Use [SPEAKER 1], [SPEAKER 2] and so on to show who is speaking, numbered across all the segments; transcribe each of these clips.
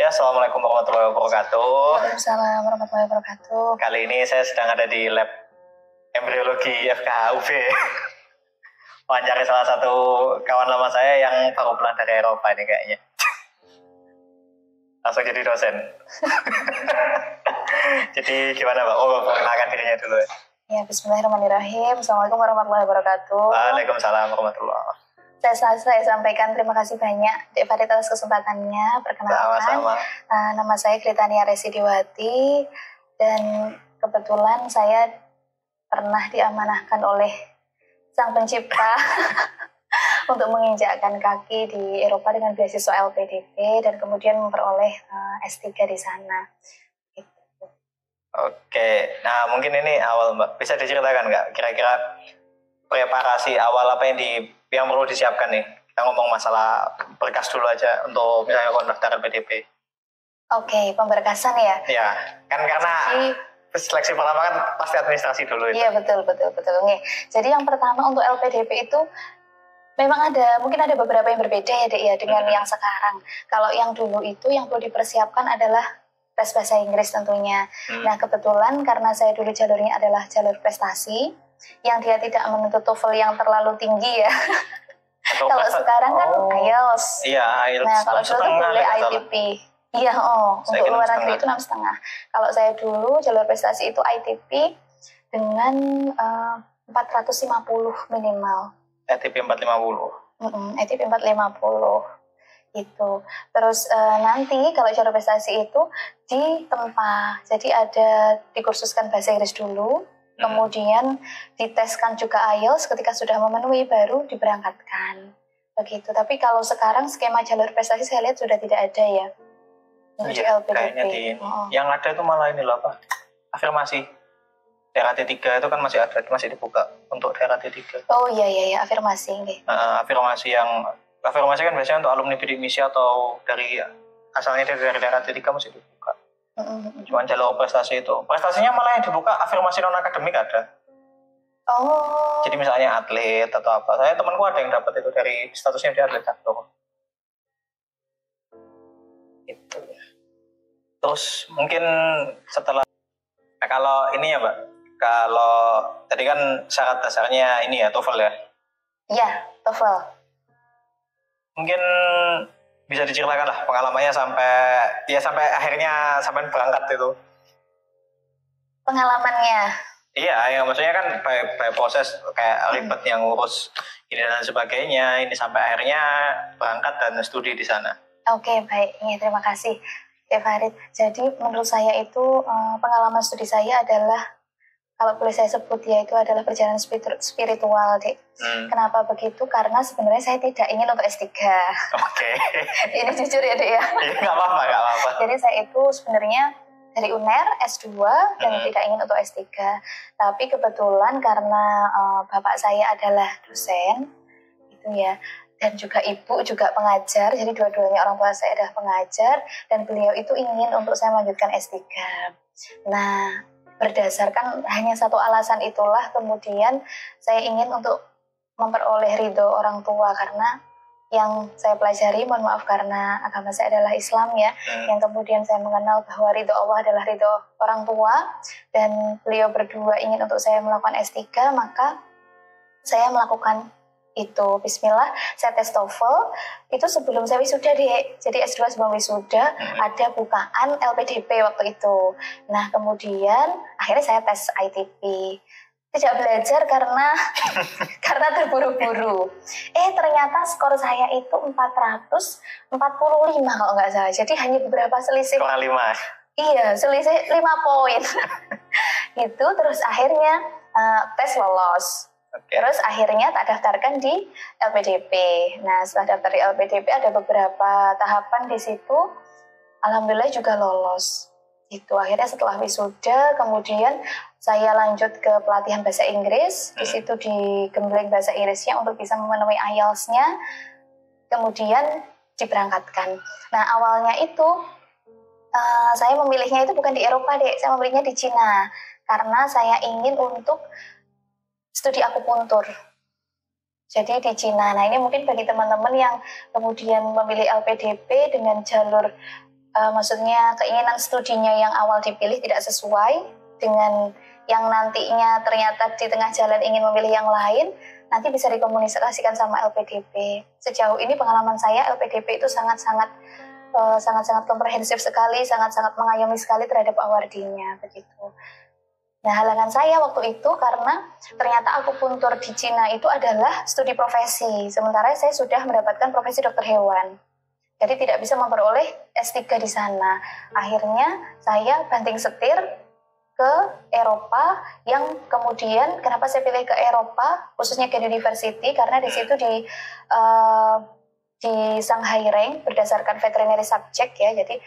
[SPEAKER 1] Ya, assalamualaikum warahmatullahi wabarakatuh.
[SPEAKER 2] Waalaikumsalam warahmatullahi wabarakatuh.
[SPEAKER 1] Kali ini saya sedang ada di lab embriologi FKUB. Wawancara salah satu kawan lama saya yang baru pulang dari Eropa ini kayaknya. Langsung jadi dosen. Jadi gimana Pak? Oh, perkenalkan dirinya dulu.
[SPEAKER 2] Ya, bismillahirrahmanirrahim. Assalamualaikum warahmatullahi wabarakatuh.
[SPEAKER 1] Waalaikumsalam warahmatullahi wabarakatuh.
[SPEAKER 2] Saya sampaikan terima kasih banyak Dek Farid atas kesempatannya. Perkenalkan,
[SPEAKER 1] Sama-sama.
[SPEAKER 2] Nama saya Kritania Residiwati dan kebetulan saya pernah diamanahkan oleh Sang Pencipta untuk menginjakkan kaki di Eropa dengan beasiswa LPDP dan kemudian memperoleh S3 di sana. Gitu.
[SPEAKER 1] Oke, nah mungkin ini awal Mbak, bisa diceritakan nggak kira-kira preparasi awal apa yang perlu disiapkan nih? Kita ngomong masalah berkas dulu aja untuk misalnya pendaftaran PDP.
[SPEAKER 2] Oke, pemberkasan ya?
[SPEAKER 1] Ya, kan karena seleksi pertama kan pasti administrasi dulu itu.
[SPEAKER 2] Iya, betul. Nih, jadi yang pertama untuk LPDP itu memang mungkin ada beberapa yang berbeda ya Dek ya dengan yang sekarang. Kalau yang dulu itu yang perlu dipersiapkan adalah tes bahasa Inggris tentunya. Nah, kebetulan karena saya dulu jalurnya adalah jalur prestasi yang dia tidak menuntut TOEFL yang terlalu tinggi ya. Kalau sekarang kan IELTS.
[SPEAKER 1] Iya, IELTS.
[SPEAKER 2] Nah, kalau dulu tuh boleh ITP. Iya, untuk luar negeri itu 6,5. Kalau saya dulu jalur prestasi itu ITP dengan 450 minimal.
[SPEAKER 1] ITP 450.
[SPEAKER 2] ITP 450 itu. Terus nanti kalau jalur prestasi itu ditempa. Jadi ada dikursuskan bahasa Inggris dulu. Kemudian diteskan juga IELTS, ketika sudah memenuhi baru diberangkatkan. Begitu. Tapi kalau sekarang skema jalur prestasi saya lihat sudah tidak ada ya. Untuk
[SPEAKER 1] iya,
[SPEAKER 2] LPDP.
[SPEAKER 1] kayaknya yang ada itu malah ini loh apa? Afirmasi. Daerah T3 itu kan masih dibuka untuk daerah T3.
[SPEAKER 2] Oh iya, afirmasi nih.
[SPEAKER 1] Afirmasi kan biasanya untuk alumni bidik misi atau asalnya dari daerah T3 masih dibuka. Cuman jalur prestasi itu. Prestasinya malah yang dibuka afirmasi non akademik ada.
[SPEAKER 2] Oh.
[SPEAKER 1] Jadi misalnya atlet atau apa. Saya temanku ada yang dapat itu dari statusnya dia atlet catur. Itu ya. Terus mungkin setelah kalau ini ya Mbak. Kalau tadi kan syarat dasarnya ini ya TOEFL ya.
[SPEAKER 2] Iya, TOEFL. Mungkin
[SPEAKER 1] bisa diceritakan lah pengalamannya sampai akhirnya sampai berangkat itu.
[SPEAKER 2] Pengalamannya?
[SPEAKER 1] Iya, ya maksudnya kan by proses kayak ribet yang ngurus ini dan sebagainya, ini sampai akhirnya berangkat dan studi di sana.
[SPEAKER 2] Oke, baik. Terima kasih, Dek Farid. Jadi menurut saya itu pengalaman studi saya adalah, kalau boleh saya sebut ya, itu adalah perjalanan spiritual, Dek. Kenapa begitu? Karena sebenarnya saya tidak ingin untuk S3.
[SPEAKER 1] Oke.
[SPEAKER 2] Ini jujur ya, Dek ya?
[SPEAKER 1] Iya, nggak apa-apa.
[SPEAKER 2] Jadi saya itu sebenarnya dari UNER S2 dan tidak ingin untuk S3. Tapi kebetulan karena bapak saya adalah dosen, gitu ya, dan juga ibu juga pengajar, jadi dua-duanya orang tua saya adalah pengajar, dan beliau itu ingin untuk saya melanjutkan S3. Nah, berdasarkan hanya satu alasan itulah kemudian saya ingin untuk memperoleh ridho orang tua, karena yang saya pelajari, mohon maaf karena agama saya adalah Islam ya, yang kemudian saya mengenal bahwa ridho Allah adalah ridho orang tua, dan beliau berdua ingin untuk saya melakukan S3, maka saya melakukan itu. Bismillah, saya tes TOEFL itu sebelum saya wisuda Dek. Jadi S2 sebelum wisuda ada bukaan LPDP waktu itu. Nah kemudian akhirnya saya tes ITP. Tidak belajar karena terburu-buru. Ternyata skor saya itu 445 kalau nggak salah. Jadi hanya beberapa selisih.
[SPEAKER 1] Kurang 5.
[SPEAKER 2] Iya, selisih 5 poin. Gitu, terus akhirnya tes lolos. Okay. Terus akhirnya tak daftarkan di LPDP. Nah, setelah daftar di LPDP ada beberapa tahapan di situ. Alhamdulillah juga lolos. Itu akhirnya setelah wisuda, kemudian saya lanjut ke pelatihan bahasa Inggris. Di situ digembleng bahasa Inggrisnya untuk bisa memenuhi IELTS-nya. Kemudian diberangkatkan. Nah, awalnya itu saya memilihnya itu bukan di Eropa, Dek. Saya memilihnya di Cina. Karena saya ingin untuk studi akupuntur. Jadi di Cina. Nah, ini mungkin bagi teman-teman yang kemudian memilih LPDP dengan jalur maksudnya keinginan studinya yang awal dipilih tidak sesuai dengan yang nantinya ternyata di tengah jalan ingin memilih yang lain, nanti bisa dikomunikasikan sama LPDP. Sejauh ini pengalaman saya LPDP itu sangat-sangat komprehensif sekali, sangat-sangat mengayomi sekali terhadap awardinya begitu. Nah, halangan saya waktu itu karena ternyata akupuntur di Cina itu adalah studi profesi, sementara saya sudah mendapatkan profesi dokter hewan. Jadi tidak bisa memperoleh S3 di sana. Akhirnya saya banting setir ke Eropa, yang kemudian kenapa saya pilih ke Eropa, khususnya ke University, karena di situ di Shanghai Rank berdasarkan veterinary subject ya, jadi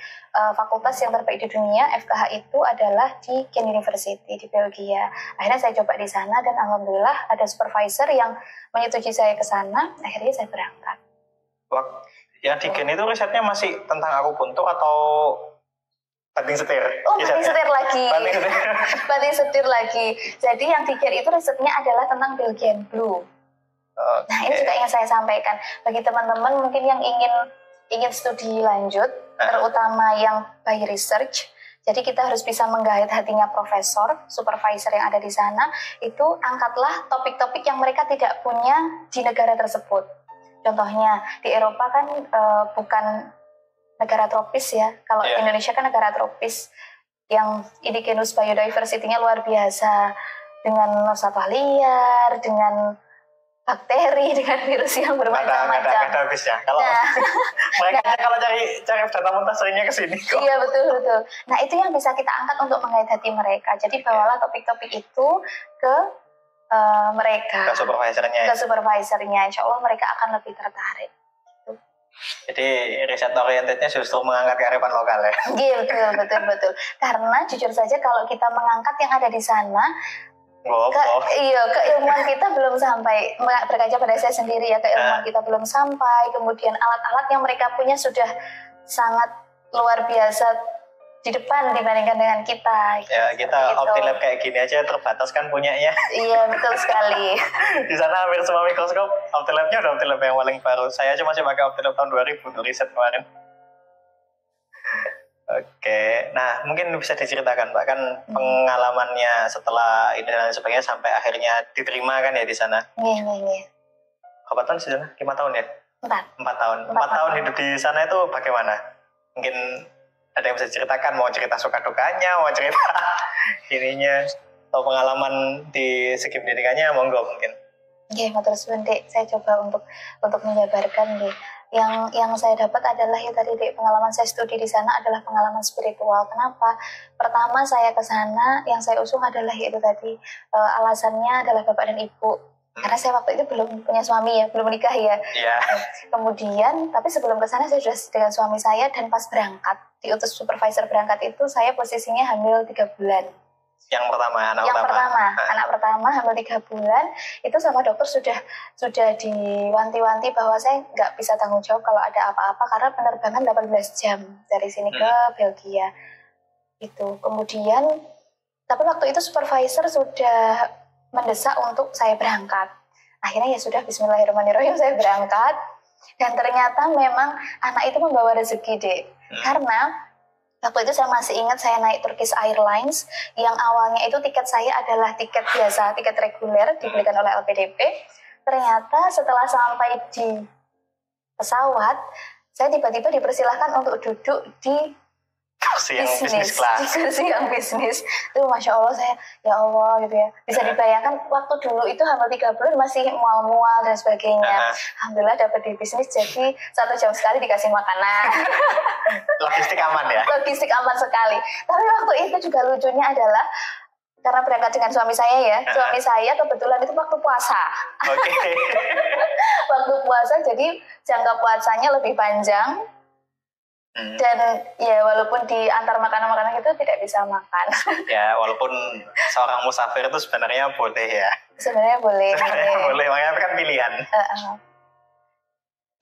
[SPEAKER 2] fakultas yang terbaik di dunia FKH itu adalah di Ghent University di Belgia. Akhirnya saya coba di sana dan alhamdulillah ada supervisor yang menyetujui saya ke sana, akhirnya saya berangkat.
[SPEAKER 1] Yang di Ghent itu risetnya masih tentang akupuntur atau banting setir?
[SPEAKER 2] Oh, banting setir lagi. Banting setir lagi. Jadi yang di Ghent itu risetnya adalah tentang Belgian Blue. Okay. Nah, ini juga yang saya sampaikan bagi teman-teman mungkin yang ingin studi lanjut, terutama yang by research. Jadi kita harus bisa menggait hatinya profesor, supervisor yang ada di sana. Itu angkatlah topik-topik yang mereka tidak punya di negara tersebut. Contohnya di Eropa kan bukan negara tropis ya. Kalau Indonesia kan negara tropis yang indigenous biodiversity-nya luar biasa, dengan satwa liar, dengan bakteri, dengan virus yang bermacam-macam.
[SPEAKER 1] Ada habisnya. Kalau mereka kalau cari data muntah seringnya ke sini kok.
[SPEAKER 2] Iya, betul. Nah, itu yang bisa kita angkat untuk menggait hati mereka. Jadi bawalah topik-topik itu ke mereka.
[SPEAKER 1] Ke supervisornya.
[SPEAKER 2] Insya Allah mereka akan lebih tertarik.
[SPEAKER 1] Jadi riset orientednya justru mengangkat kearifan lokal ya.
[SPEAKER 2] Iya, betul. Karena jujur saja kalau kita mengangkat yang ada di sana, keilmuan kita belum sampai. Berkaca pada saya sendiri ya, keilmuan kita belum sampai. Kemudian alat-alat yang mereka punya sudah sangat luar biasa di depan dibandingkan dengan kita.
[SPEAKER 1] Ya, kita Optilab kayak gini aja terbatas kan punyanya.
[SPEAKER 2] Iya, betul sekali.
[SPEAKER 1] Di sana hampir semua mikroskop Optilabnya udah Optilab yang paling baru. Saya aja masih pakai Optilab tahun 2000 untuk riset kemarin. Oke, nah mungkin bisa diceritakan Mbak, kan pengalamannya setelah ini dan sebagainya sampai akhirnya diterima kan ya di sana.
[SPEAKER 2] Iya.
[SPEAKER 1] Berapa tahun sih sana? 5 tahun ya?
[SPEAKER 2] 4
[SPEAKER 1] tahun. 4 tahun hidup di sana itu bagaimana? Mungkin ada yang bisa diceritakan, mau cerita suka dukanya, mau cerita ininya, atau pengalaman di segi pendidikannya, monggo mungkin.
[SPEAKER 2] Oke, matur suwun Dek, saya coba untuk menjabarkan Dek. Yang saya dapat adalah ya tadi Dek, pengalaman saya studi di sana adalah pengalaman spiritual. Kenapa? Pertama saya ke sana yang saya usung adalah yaitu tadi alasannya adalah bapak dan ibu. Karena saya waktu itu belum punya suami ya, belum menikah ya.
[SPEAKER 1] Yeah.
[SPEAKER 2] Kemudian, tapi sebelum ke sana saya sudah dengan suami saya, dan pas berangkat, diutus supervisor berangkat itu saya posisinya hamil 3 bulan.
[SPEAKER 1] Yang pertama,
[SPEAKER 2] anak pertama hamil 3 bulan, itu sama dokter sudah diwanti-wanti bahwa saya nggak bisa tanggung jawab kalau ada apa-apa karena penerbangan 18 jam dari sini ke Belgia. Itu. Kemudian, tapi waktu itu supervisor sudah mendesak untuk saya berangkat. Akhirnya ya sudah, bismillahirrahmanirrahim, saya berangkat. Dan ternyata memang anak itu membawa rezeki, Dek. Karena waktu itu saya masih ingat saya naik Turkish Airlines yang awalnya itu tiket saya adalah tiket biasa, tiket reguler dibelikan oleh LPDP. Ternyata setelah sampai di pesawat, saya tiba-tiba dipersilahkan untuk duduk di
[SPEAKER 1] kursi yang bisnis kelas.
[SPEAKER 2] Di kursi yang bisnis. Itu Masya Allah, saya ya Allah gitu ya. Bisa dibayangkan waktu dulu itu hamil 3 bulan masih mual-mual dan sebagainya. Alhamdulillah dapat di bisnis, jadi 1 jam sekali dikasih makanan.
[SPEAKER 1] Logistik aman ya? Logistik
[SPEAKER 2] aman sekali. Tapi waktu itu juga lucunya adalah karena berangkat dengan suami saya ya. Suami saya kebetulan itu waktu puasa.
[SPEAKER 1] Oke.
[SPEAKER 2] Waktu puasa, jadi jangka puasanya lebih panjang. Dan ya walaupun di antar makanan-makanan itu tidak bisa makan.
[SPEAKER 1] Ya walaupun seorang musafir itu sebenarnya boleh ya.
[SPEAKER 2] Sebenarnya boleh.
[SPEAKER 1] Makanya kan pilihan.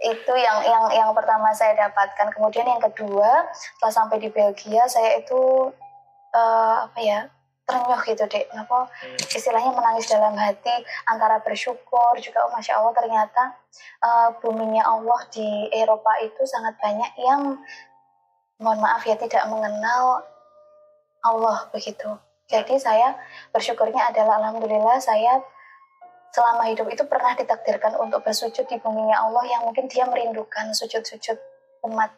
[SPEAKER 2] Itu yang pertama saya dapatkan. Kemudian yang kedua, setelah sampai di Belgia saya itu terenyuh gitu Dek. Kenapa istilahnya menangis dalam hati, antara bersyukur juga Masya Allah ternyata buminya Allah di Eropa itu sangat banyak yang mohon maaf ya tidak mengenal Allah begitu. Jadi saya bersyukurnya adalah alhamdulillah saya selama hidup itu pernah ditakdirkan untuk bersujud di buminya Allah yang mungkin dia merindukan sujud-sujud umat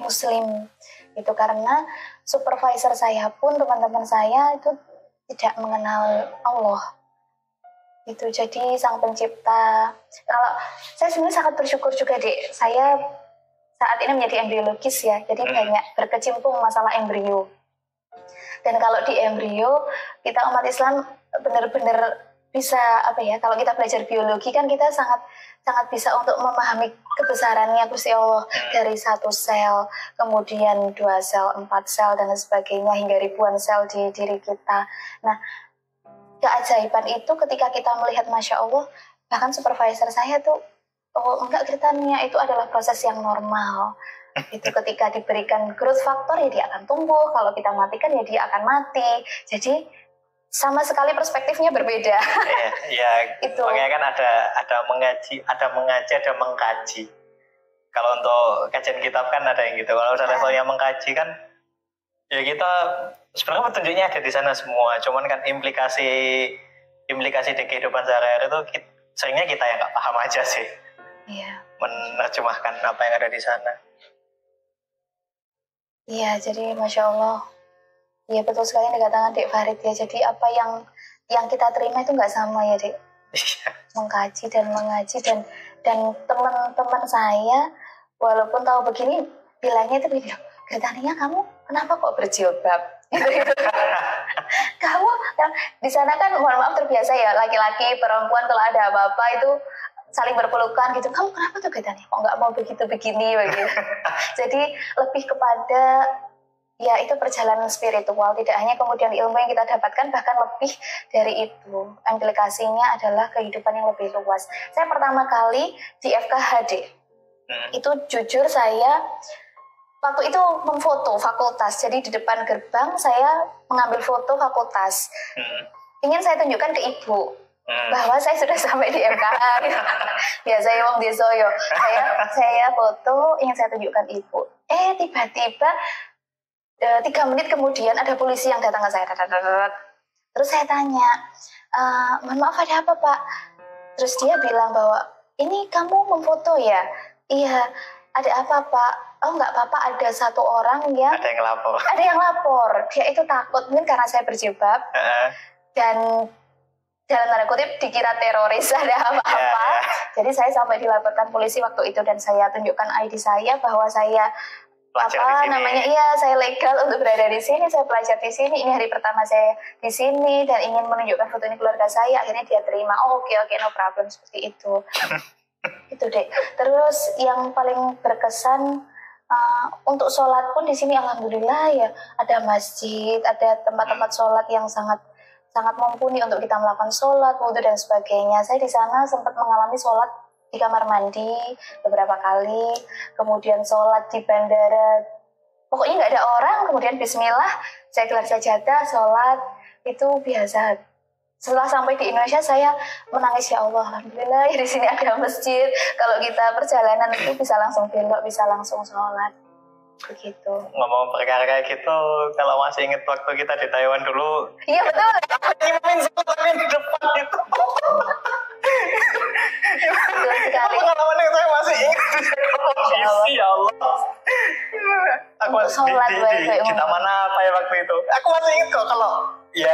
[SPEAKER 2] muslim. Itu karena supervisor saya pun, teman-teman saya itu tidak mengenal Allah. Itu jadi sang pencipta. Kalau saya sebenarnya sangat bersyukur juga, Dek. Saya saat ini menjadi embriologis ya, jadi banyak berkecimpung masalah embrio. Dan kalau di embrio, kita umat Islam benar-benar bisa kalau kita belajar biologi kan kita sangat bisa untuk memahami kebesarannya Gusti Allah dari satu sel, kemudian 2 sel, 4 sel dan sebagainya hingga ribuan sel di diri kita. Nah, keajaiban itu ketika kita melihat Masya Allah, bahkan supervisor saya tuh enggak, kelihatannya itu adalah proses yang normal. Itu ketika diberikan growth factor ya dia akan tumbuh, kalau kita matikan ya dia akan mati. Jadi sama sekali perspektifnya berbeda.
[SPEAKER 1] Ya, itu. Makanya kan ada mengaji, ada mengkaji. Kalau untuk kajian kitab kan ada yang gitu. Kalau udah levelnya mengkaji kan, ya kita sebenarnya petunjuknya ada di sana semua. Cuman kan implikasi di kehidupan sehari-hari itu seringnya kita yang nggak paham aja sih.
[SPEAKER 2] Iya.
[SPEAKER 1] Menerjemahkan apa yang ada di sana.
[SPEAKER 2] Iya, jadi Masya Allah. Iya betul sekali yang dikatakan Dek Farid ya. Jadi apa yang kita terima itu nggak sama ya Dek. Mengkaji dan mengaji dan teman-teman saya walaupun tahu begini bilangnya itu begini, Gretania kamu kenapa kok berjilbab? Kamu di sana kan mohon maaf terbiasa ya laki-laki perempuan kalau ada apa-apa itu saling berpelukan gitu. Kamu kenapa tuh Gretania kok nggak mau begitu begitu? Jadi lebih kepada ya itu perjalanan spiritual, tidak hanya kemudian ilmu yang kita dapatkan, bahkan lebih dari itu. Implikasinya adalah kehidupan yang lebih luas. Saya pertama kali di FKHD, itu jujur saya waktu itu memfoto fakultas. Jadi di depan gerbang saya mengambil foto fakultas. Ingin saya tunjukkan ke ibu bahwa saya sudah sampai di FKH. Biasanya wong desoyo. Saya foto ingin saya tunjukkan ibu. Tiba-tiba 3 menit kemudian ada polisi yang datang ke saya. Terus saya tanya, mohon maaf ada apa Pak? Terus dia bilang bahwa ini kamu memfoto ya? Iya, ada apa Pak? Oh nggak apa-apa, ada 1 orang yang ada yang lapor. Dia itu takut mungkin karena saya berjilbab dan dalam tanda kutip dikira teroris ada apa-apa. Jadi saya sampai dilaporkan polisi waktu itu dan saya tunjukkan ID saya bahwa saya saya legal untuk berada di sini, saya pelajar di sini, ini hari pertama saya di sini dan ingin menunjukkan foto ini keluarga saya. Akhirnya dia terima, oke, no problem, seperti itu. Itu deh. Terus yang paling berkesan untuk sholat pun di sini alhamdulillah ya ada masjid, ada tempat-tempat sholat yang sangat mumpuni untuk kita melakukan sholat, wudhu dan sebagainya. Saya di sana sempat mengalami sholat di kamar mandi beberapa kali, kemudian sholat di bandara, pokoknya nggak ada orang, kemudian bismillah, saya gelar sajadah, sholat, itu biasa. Setelah sampai di Indonesia saya menangis, ya Allah, alhamdulillah ya di sini ada masjid, kalau kita perjalanan itu bisa langsung belok, bisa langsung sholat, begitu.
[SPEAKER 1] Ngomong perkara kayak gitu, kalau masih inget waktu kita di Taiwan dulu,
[SPEAKER 2] iya betul,
[SPEAKER 1] nyimain sholat di depan itu.
[SPEAKER 2] betul sekali.
[SPEAKER 1] Pengalamannya saya masih ingat. Ya Allah. Aku masih di taman apa ya waktu itu. Aku masih ingat kok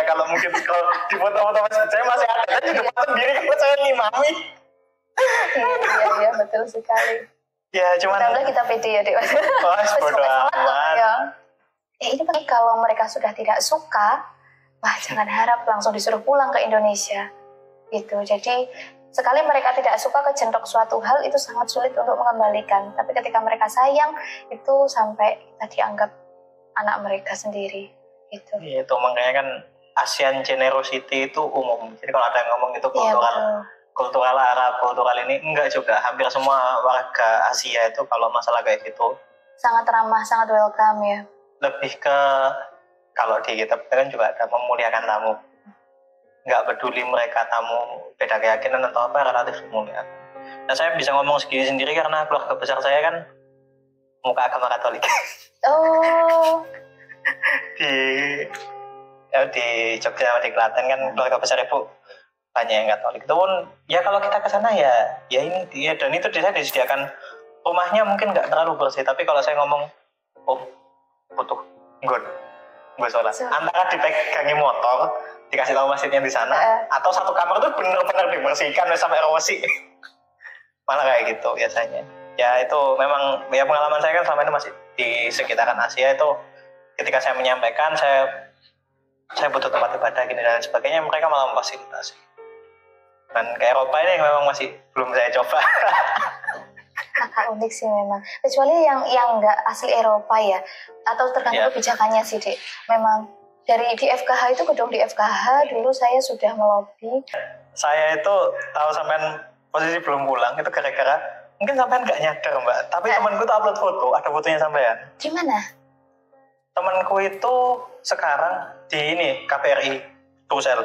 [SPEAKER 1] kalau mungkin kalau di foto-foto saya masih ada di depan sendiri kalau saya ngimami.
[SPEAKER 2] Iya betul sekali.
[SPEAKER 1] Ya cuman.
[SPEAKER 2] Kita pede ya Dek.
[SPEAKER 1] Bodo amat.
[SPEAKER 2] Ini kalau mereka sudah tidak suka, jangan harap langsung disuruh pulang ke Indonesia. Gitu. Jadi sekali mereka tidak suka kejentok suatu hal itu sangat sulit untuk mengembalikan. Tapi ketika mereka sayang itu sampai kita dianggap anak mereka sendiri. Gitu.
[SPEAKER 1] Itu makanya kan ASEAN generosity itu umum. Jadi kalau ada yang ngomong itu kultural Arab, kultural ini enggak juga. Hampir semua warga Asia itu kalau masalah kayak gitu
[SPEAKER 2] sangat ramah, sangat welcome ya.
[SPEAKER 1] Lebih ke kalau di kitab kan juga ada memuliakan tamu. Nggak peduli mereka tamu beda keyakinan atau apa, relatif mulia. Nah saya bisa ngomong segini sendiri karena keluarga besar saya kan muka agama Katolik.
[SPEAKER 2] Oh,
[SPEAKER 1] di Jogja sama di Klaten kan keluarga besar ibu banyak yang Katolik. Itu pun ya kalau kita ke sana ya ini dia, dan itu saya disediakan rumahnya mungkin nggak terlalu bersih, tapi kalau saya ngomong butuh gue sholat, antara dipegangi motor dikasih tahu masjidnya di sana atau satu kamar tuh benar-benar dibersihkan sampai rosik. Malah kayak gitu biasanya. Ya itu memang ya pengalaman saya kan selama ini masih di sekitaran Asia itu, ketika saya menyampaikan saya butuh tempat ibadah gini dan sebagainya, mereka malah memfasilitasi. Dan ke Eropa ini memang masih belum saya coba.
[SPEAKER 2] Agak unik sih memang. Kecuali yang nggak asli Eropa ya, atau tergantung kebijakannya sih, Dek. Memang dari di FKH itu, gedung di FKH dulu saya sudah melobi.
[SPEAKER 1] Saya itu tahu sampean posisi belum pulang itu gara-gara mungkin sampean nggak nyadar Mbak, tapi temanku tuh upload foto, ada fotonya sampean.
[SPEAKER 2] Di mana?
[SPEAKER 1] Temanku itu sekarang di ini KPRI Brussel.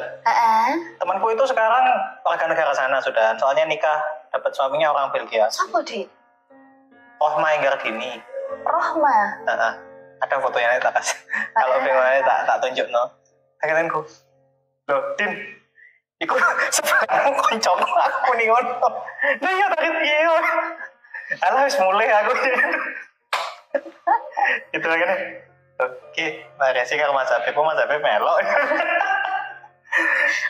[SPEAKER 1] Temanku itu sekarang warga negara sana sudah, soalnya nikah dapat suaminya orang Belgia.
[SPEAKER 2] Siapa Dek?
[SPEAKER 1] Rohma Enggardini.
[SPEAKER 2] Rohma.
[SPEAKER 1] Ada fotonya tak kasih. Kalau pengennya tak tunjuk no. Akhirnya loh Din, iku sebenarnya koncoku aku nih ngono. Nah ya tarik dia. Alah wis mulai aku. Itu akhirnya. Oke, mari sih karo Mas Habib melok.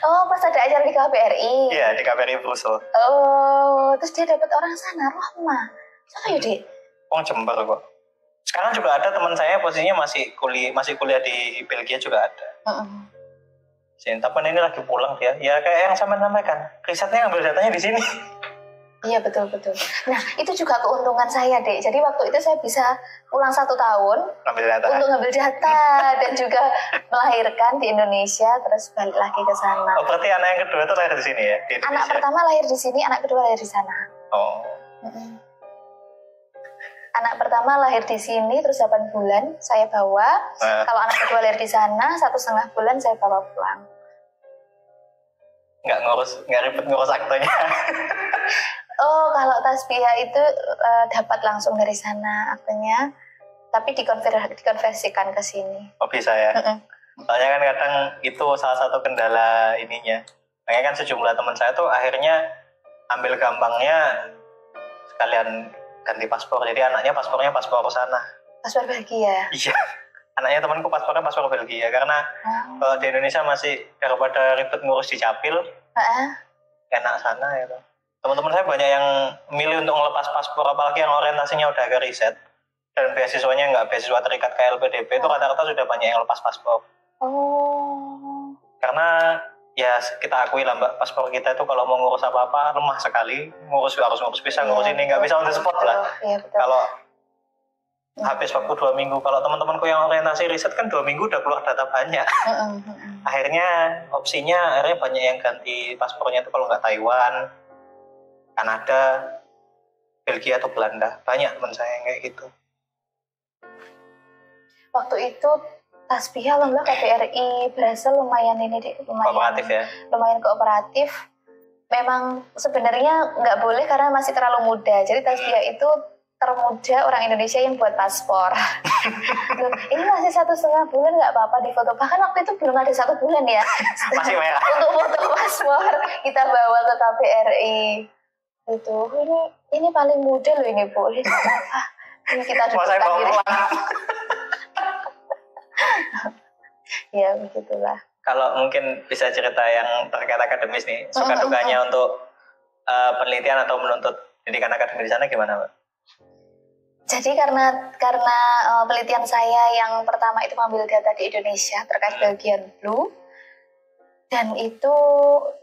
[SPEAKER 2] Oh, pas ada acara di KBRI.
[SPEAKER 1] Iya, di KBRI Brussel.
[SPEAKER 2] Oh, terus dia dapat orang sana, Rohma. Siapa ya, Dek?
[SPEAKER 1] Jember kok. Sekarang juga ada teman saya posisinya masih kuliah di Belgia juga ada. Tapi ini lagi pulang dia. Ya kayak yang sama sampaikan, risetnya ngambil datanya di sini.
[SPEAKER 2] Iya betul. Nah itu juga keuntungan saya Dek. Jadi waktu itu saya bisa pulang 1 tahun untuk ngambil data dan juga melahirkan di Indonesia, terus balik lagi ke sana.
[SPEAKER 1] Oh berarti anak yang kedua itu lahir di sini ya? Di
[SPEAKER 2] anak pertama lahir di sini, anak kedua lahir di sana.
[SPEAKER 1] Oh.
[SPEAKER 2] Anak pertama lahir di sini, terus 8 bulan saya bawa. Kalau anak kedua lahir di sana, 1,5 bulan saya bawa pulang.
[SPEAKER 1] Nggak ribet ngurus aktenya.
[SPEAKER 2] Oh, kalau tasbihah itu dapat langsung dari sana aktenya, tapi dikonversikan ke sini.
[SPEAKER 1] Oh bisa ya? Soalnya kan kadang itu salah satu kendala ininya. Makanya kan sejumlah teman saya tuh akhirnya ambil gampangnya sekalian ganti paspor. Jadi anaknya paspornya paspor sana.
[SPEAKER 2] Paspor Belgia?
[SPEAKER 1] Iya. Anaknya temanku paspornya paspor Belgia. Karena kalau di Indonesia masih daripada ribet ngurus di capil, enak sana ya. Teman-teman saya banyak yang milih untuk ngelepas paspor, apalagi yang orientasinya udah agak riset. Dan beasiswanya nggak beasiswa terikat ke LPDP, itu rata-rata sudah banyak yang lepas paspor.
[SPEAKER 2] Oh.
[SPEAKER 1] Karena ya kita akui lah Mbak, paspor kita itu kalau mau ngurus apa-apa lemah sekali. Harus ngurus bisa, ngurus ini nggak bisa on the spot lah. Kalau habis waktu 2 minggu, kalau teman-temanku yang orientasi riset kan 2 minggu udah keluar data banyak. Akhirnya opsinya banyak yang ganti paspornya itu kalau nggak Taiwan, Kanada, Belgia atau Belanda. Banyak teman saya yang kayak gitu.
[SPEAKER 2] Waktu itu tasbihah alhamdulillah KBRI berhasil lumayan
[SPEAKER 1] kooperatif ya.
[SPEAKER 2] Lumayan kooperatif. Memang sebenarnya nggak boleh karena masih terlalu muda. Jadi tasbihah itu termuda orang Indonesia yang buat paspor. Loh, ini masih 1,5 bulan nggak apa-apa di foto. Bahkan waktu itu belum ada 1 bulan ya.
[SPEAKER 1] Masih merah.
[SPEAKER 2] Untuk foto paspor kita bawa ke KBRI. Itu ini paling muda loh ini Bu. Ini apa? Ini kita dudukkan gini. Ya begitulah.
[SPEAKER 1] Kalau mungkin bisa cerita yang terkait akademis nih, suka dukanya untuk penelitian atau menuntut pendidikan akademis di sana gimana Mbak?
[SPEAKER 2] Jadi karena penelitian saya yang pertama itu mengambil data di Indonesia terkait Belgian flu, dan itu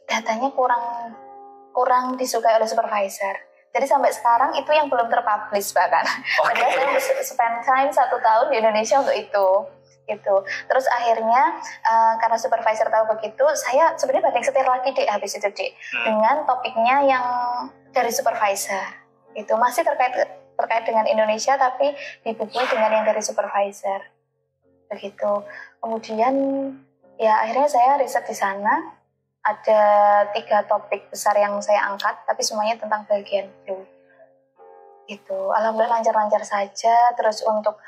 [SPEAKER 2] datanya kurang disukai oleh supervisor. Jadi sampai sekarang itu yang belum terpublish bahkan. Padahal saya spend time 1 tahun di Indonesia untuk itu. Terus akhirnya karena supervisor tahu begitu, saya sebenarnya banding setir lagi habis itu dengan topiknya yang dari supervisor. Itu masih terkait dengan Indonesia tapi dibukui dengan yang dari supervisor. Begitu. Kemudian ya akhirnya saya riset di sana. Ada 3 topik besar yang saya angkat, tapi semuanya tentang Belgian flu. Itu alhamdulillah lancar-lancar saja. Terus untuk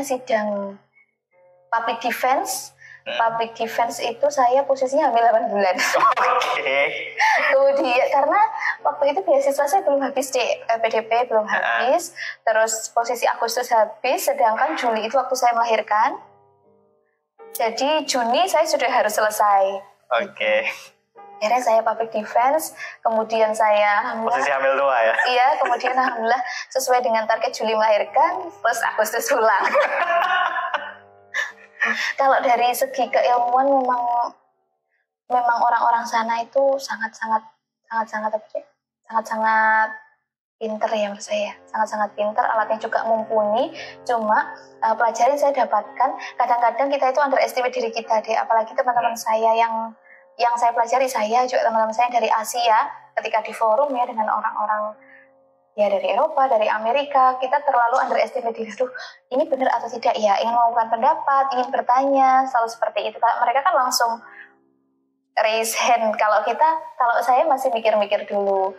[SPEAKER 2] sidang public defense. Public defense itu saya posisinya hamil 8 bulan.
[SPEAKER 1] Oke.
[SPEAKER 2] Kemudian karena waktu itu beasiswa saya belum habis di PDP belum habis, terus posisi Agustus habis, sedangkan Juli itu waktu saya melahirkan. Jadi Juni saya sudah harus selesai.
[SPEAKER 1] Oke.
[SPEAKER 2] Akhirnya saya public defense, kemudian saya
[SPEAKER 1] posisi hamil 2 ya?
[SPEAKER 2] Iya, kemudian alhamdulillah sesuai dengan target Juli melahirkan, terus Agustus pulang. Kalau dari segi keilmuan memang orang-orang sana itu sangat-sangat pinter ya menurut saya, sangat-sangat pinter, alatnya juga mumpuni. Cuma pelajaran yang saya dapatkan, kadang-kadang kita itu underestimate diri kita deh, apalagi teman-teman saya yang saya pelajari, saya juga teman-teman saya dari Asia, ketika di forum ya dengan orang-orang ya dari Eropa, dari Amerika, kita terlalu underestimate diri. Duh, ini benar atau tidak ya? Ingin mengungkapkan pendapat, ingin bertanya, selalu seperti itu. Mereka kan langsung raise hand. Kalau saya masih mikir-mikir dulu.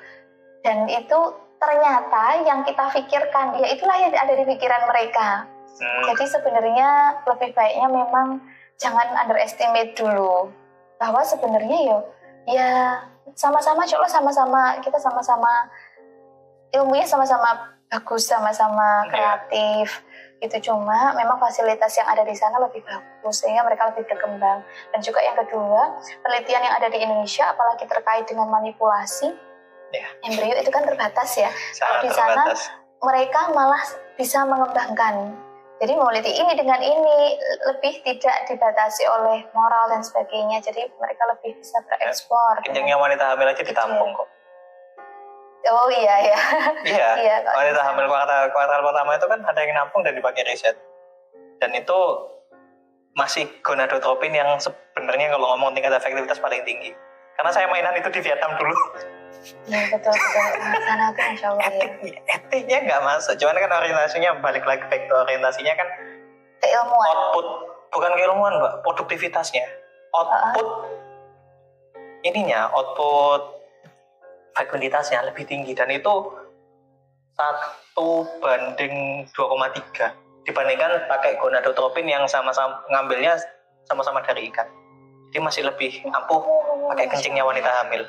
[SPEAKER 2] Dan itu ternyata yang kita pikirkan, ya itulah yang ada di pikiran mereka. Jadi sebenarnya lebih baiknya memang jangan underestimate dulu. Bahwa sebenarnya ya sama-sama, kita sama-sama ilmunya sama-sama bagus, sama-sama kreatif gitu. Cuma memang fasilitas yang ada di sana lebih bagus sehingga mereka lebih berkembang. Dan juga yang kedua, penelitian yang ada di Indonesia apalagi terkait dengan manipulasi embrio itu kan terbatas ya. Kalau di sana mereka malah bisa mengembangkan. Jadi meneliti ini dengan ini lebih tidak dibatasi oleh moral dan sebagainya. Jadi mereka lebih bisa berekspor.
[SPEAKER 1] Kencingnya wanita hamil aja ditampung kok.
[SPEAKER 2] Oh iya.
[SPEAKER 1] Iya. Wanita hamil kuartal pertama itu kan ada yang nampung dan dipakai riset. Dan itu masih gonadotropin yang sebenarnya kalau ngomong tingkat efektivitas paling tinggi. Karena saya mainan itu di Vietnam dulu.
[SPEAKER 2] Iya betul. Sana tuh Insya Allah ya.
[SPEAKER 1] Etiknya nggak masuk. Cuman kan orientasinya balik lagi back to orientasinya kan
[SPEAKER 2] keilmuan.
[SPEAKER 1] Output, bukan keilmuan Mbak, produktivitasnya. Output fekulitasnya lebih tinggi, dan itu 1:2,3 dibandingkan pakai gonadotropin yang sama-sama ngambilnya sama-sama dari ikan. Jadi masih lebih ampuh pakai kencingnya wanita hamil.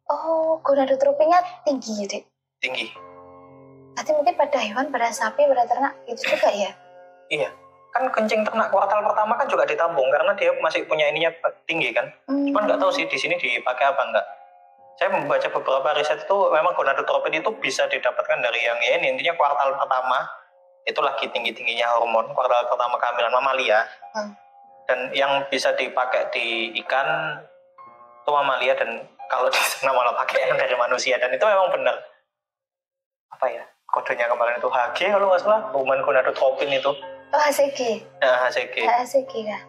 [SPEAKER 2] Oh, gonadotropinnya tinggi ya, Dek?
[SPEAKER 1] Tinggi.
[SPEAKER 2] Berarti mungkin pada hewan, pada sapi, pada ternak itu juga ya?
[SPEAKER 1] Iya. Kan kencing ternak kuartal pertama kan juga ditampung karena dia masih punya ininya tinggi kan. Cuman nggak tahu sih di sini dipakai apa enggak. Saya membaca beberapa riset itu memang gonadotropin itu bisa didapatkan dari yang ini, intinya kuartal pertama itu lagi tinggi-tingginya hormon, kuartal pertama kehamilan mamalia. Dan yang bisa dipakai di ikan itu mamalia, dan kalau di sana malah pakai yang dari manusia, dan itu memang benar. Apa ya? Kodenya kemarin itu HG kalau nggak salah, human gonadotropin itu.
[SPEAKER 2] Oh, HCG.
[SPEAKER 1] Nah, HCG.
[SPEAKER 2] HCG kah?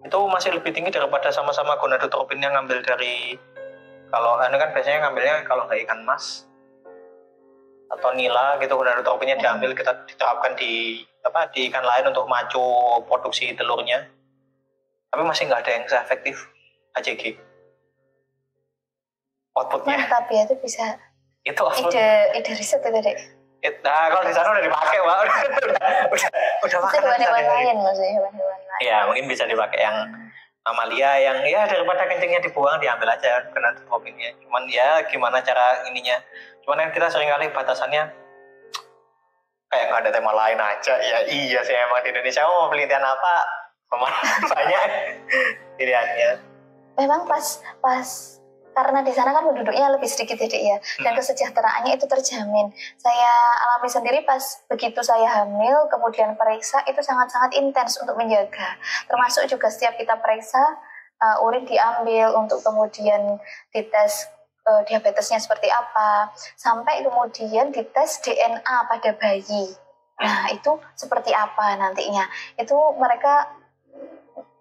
[SPEAKER 1] Itu masih lebih tinggi daripada sama-sama gonadotropin yang ngambil dari, kalau anu kan biasanya ngambilnya kalau nggak ikan mas atau nila gitu, gonadotropinnya diambil, kita diterapkan di ikan lain untuk maju produksi telurnya. Tapi masih nggak ada yang se-efektif HCG. Outputnya.
[SPEAKER 2] Mantap ya, itu bisa.
[SPEAKER 1] Itu output.
[SPEAKER 2] Ide riset itu, Dek.
[SPEAKER 1] Nah, kalau di sana udah dipakai, Mbak. udah makan
[SPEAKER 2] hewan-hewan lain maksudnya, hewan-hewan lain.
[SPEAKER 1] Ya, mungkin bisa dipakai yang mamalia yang ya daripada kencingnya dibuang, diambil aja gonadotropinnya. Cuman ya gimana cara ininya. Cuman yang kita seringkali batasannya kayak nggak ada tema lain aja. Ya iya sih, emang di Indonesia mau penelitian apa banyak pilihannya.
[SPEAKER 2] Memang pas karena di sana kan penduduknya lebih sedikit ya, Dek, ya, dan kesejahteraannya itu terjamin. Saya alami sendiri pas begitu saya hamil, kemudian periksa itu sangat-sangat intens untuk menjaga. Termasuk juga setiap kita periksa, urin diambil untuk kemudian dites diabetesnya seperti apa, sampai kemudian dites DNA pada bayi. Nah itu seperti apa nantinya? Itu mereka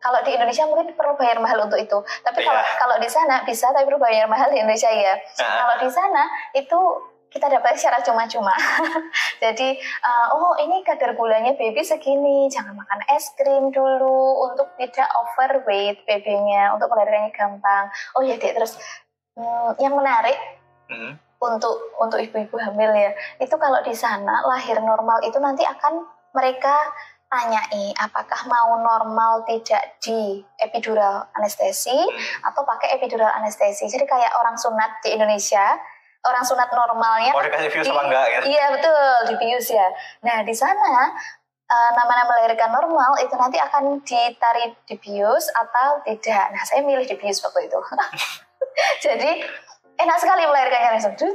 [SPEAKER 2] kalau di Indonesia mungkin perlu bayar mahal untuk itu. Tapi kalau di sana bisa, tapi perlu bayar mahal di Indonesia ya. Kalau di sana itu kita dapat secara cuma-cuma. Jadi, ini kadar gulanya baby segini, jangan makan es krim dulu untuk tidak overweight babynya, untuk melahirkannya gampang. Oh ya, Dek, terus yang menarik, untuk ibu-ibu hamil ya, itu kalau di sana lahir normal itu nanti akan mereka tanyai apakah mau normal tidak di epidural anestesi atau pakai epidural anestesi. Jadi kayak orang sunat di Indonesia, orang sunat normalnya
[SPEAKER 1] mau dikasih bius apa enggak gitu.
[SPEAKER 2] Iya betul, di bius ya. Nah di sana nama-nama melahirkan normal itu nanti akan ditarik di bius atau tidak. Nah saya milih di bius waktu itu. Jadi enak sekali melahirkannya langsung.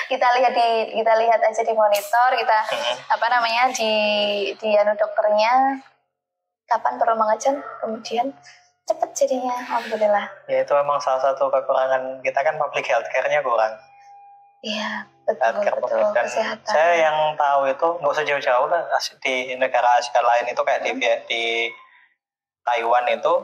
[SPEAKER 2] kita lihat aja di monitor, kita di dokternya kapan perlu mengejan, kemudian cepet jadinya, alhamdulillah.
[SPEAKER 1] Ya itu memang salah satu kekurangan kita kan, public health care-nya kurang.
[SPEAKER 2] Iya betul
[SPEAKER 1] Dan
[SPEAKER 2] kesehatan.
[SPEAKER 1] saya yang tahu itu nggak usah jauh-jauh lah, di negara Asia lain itu kayak di Taiwan itu.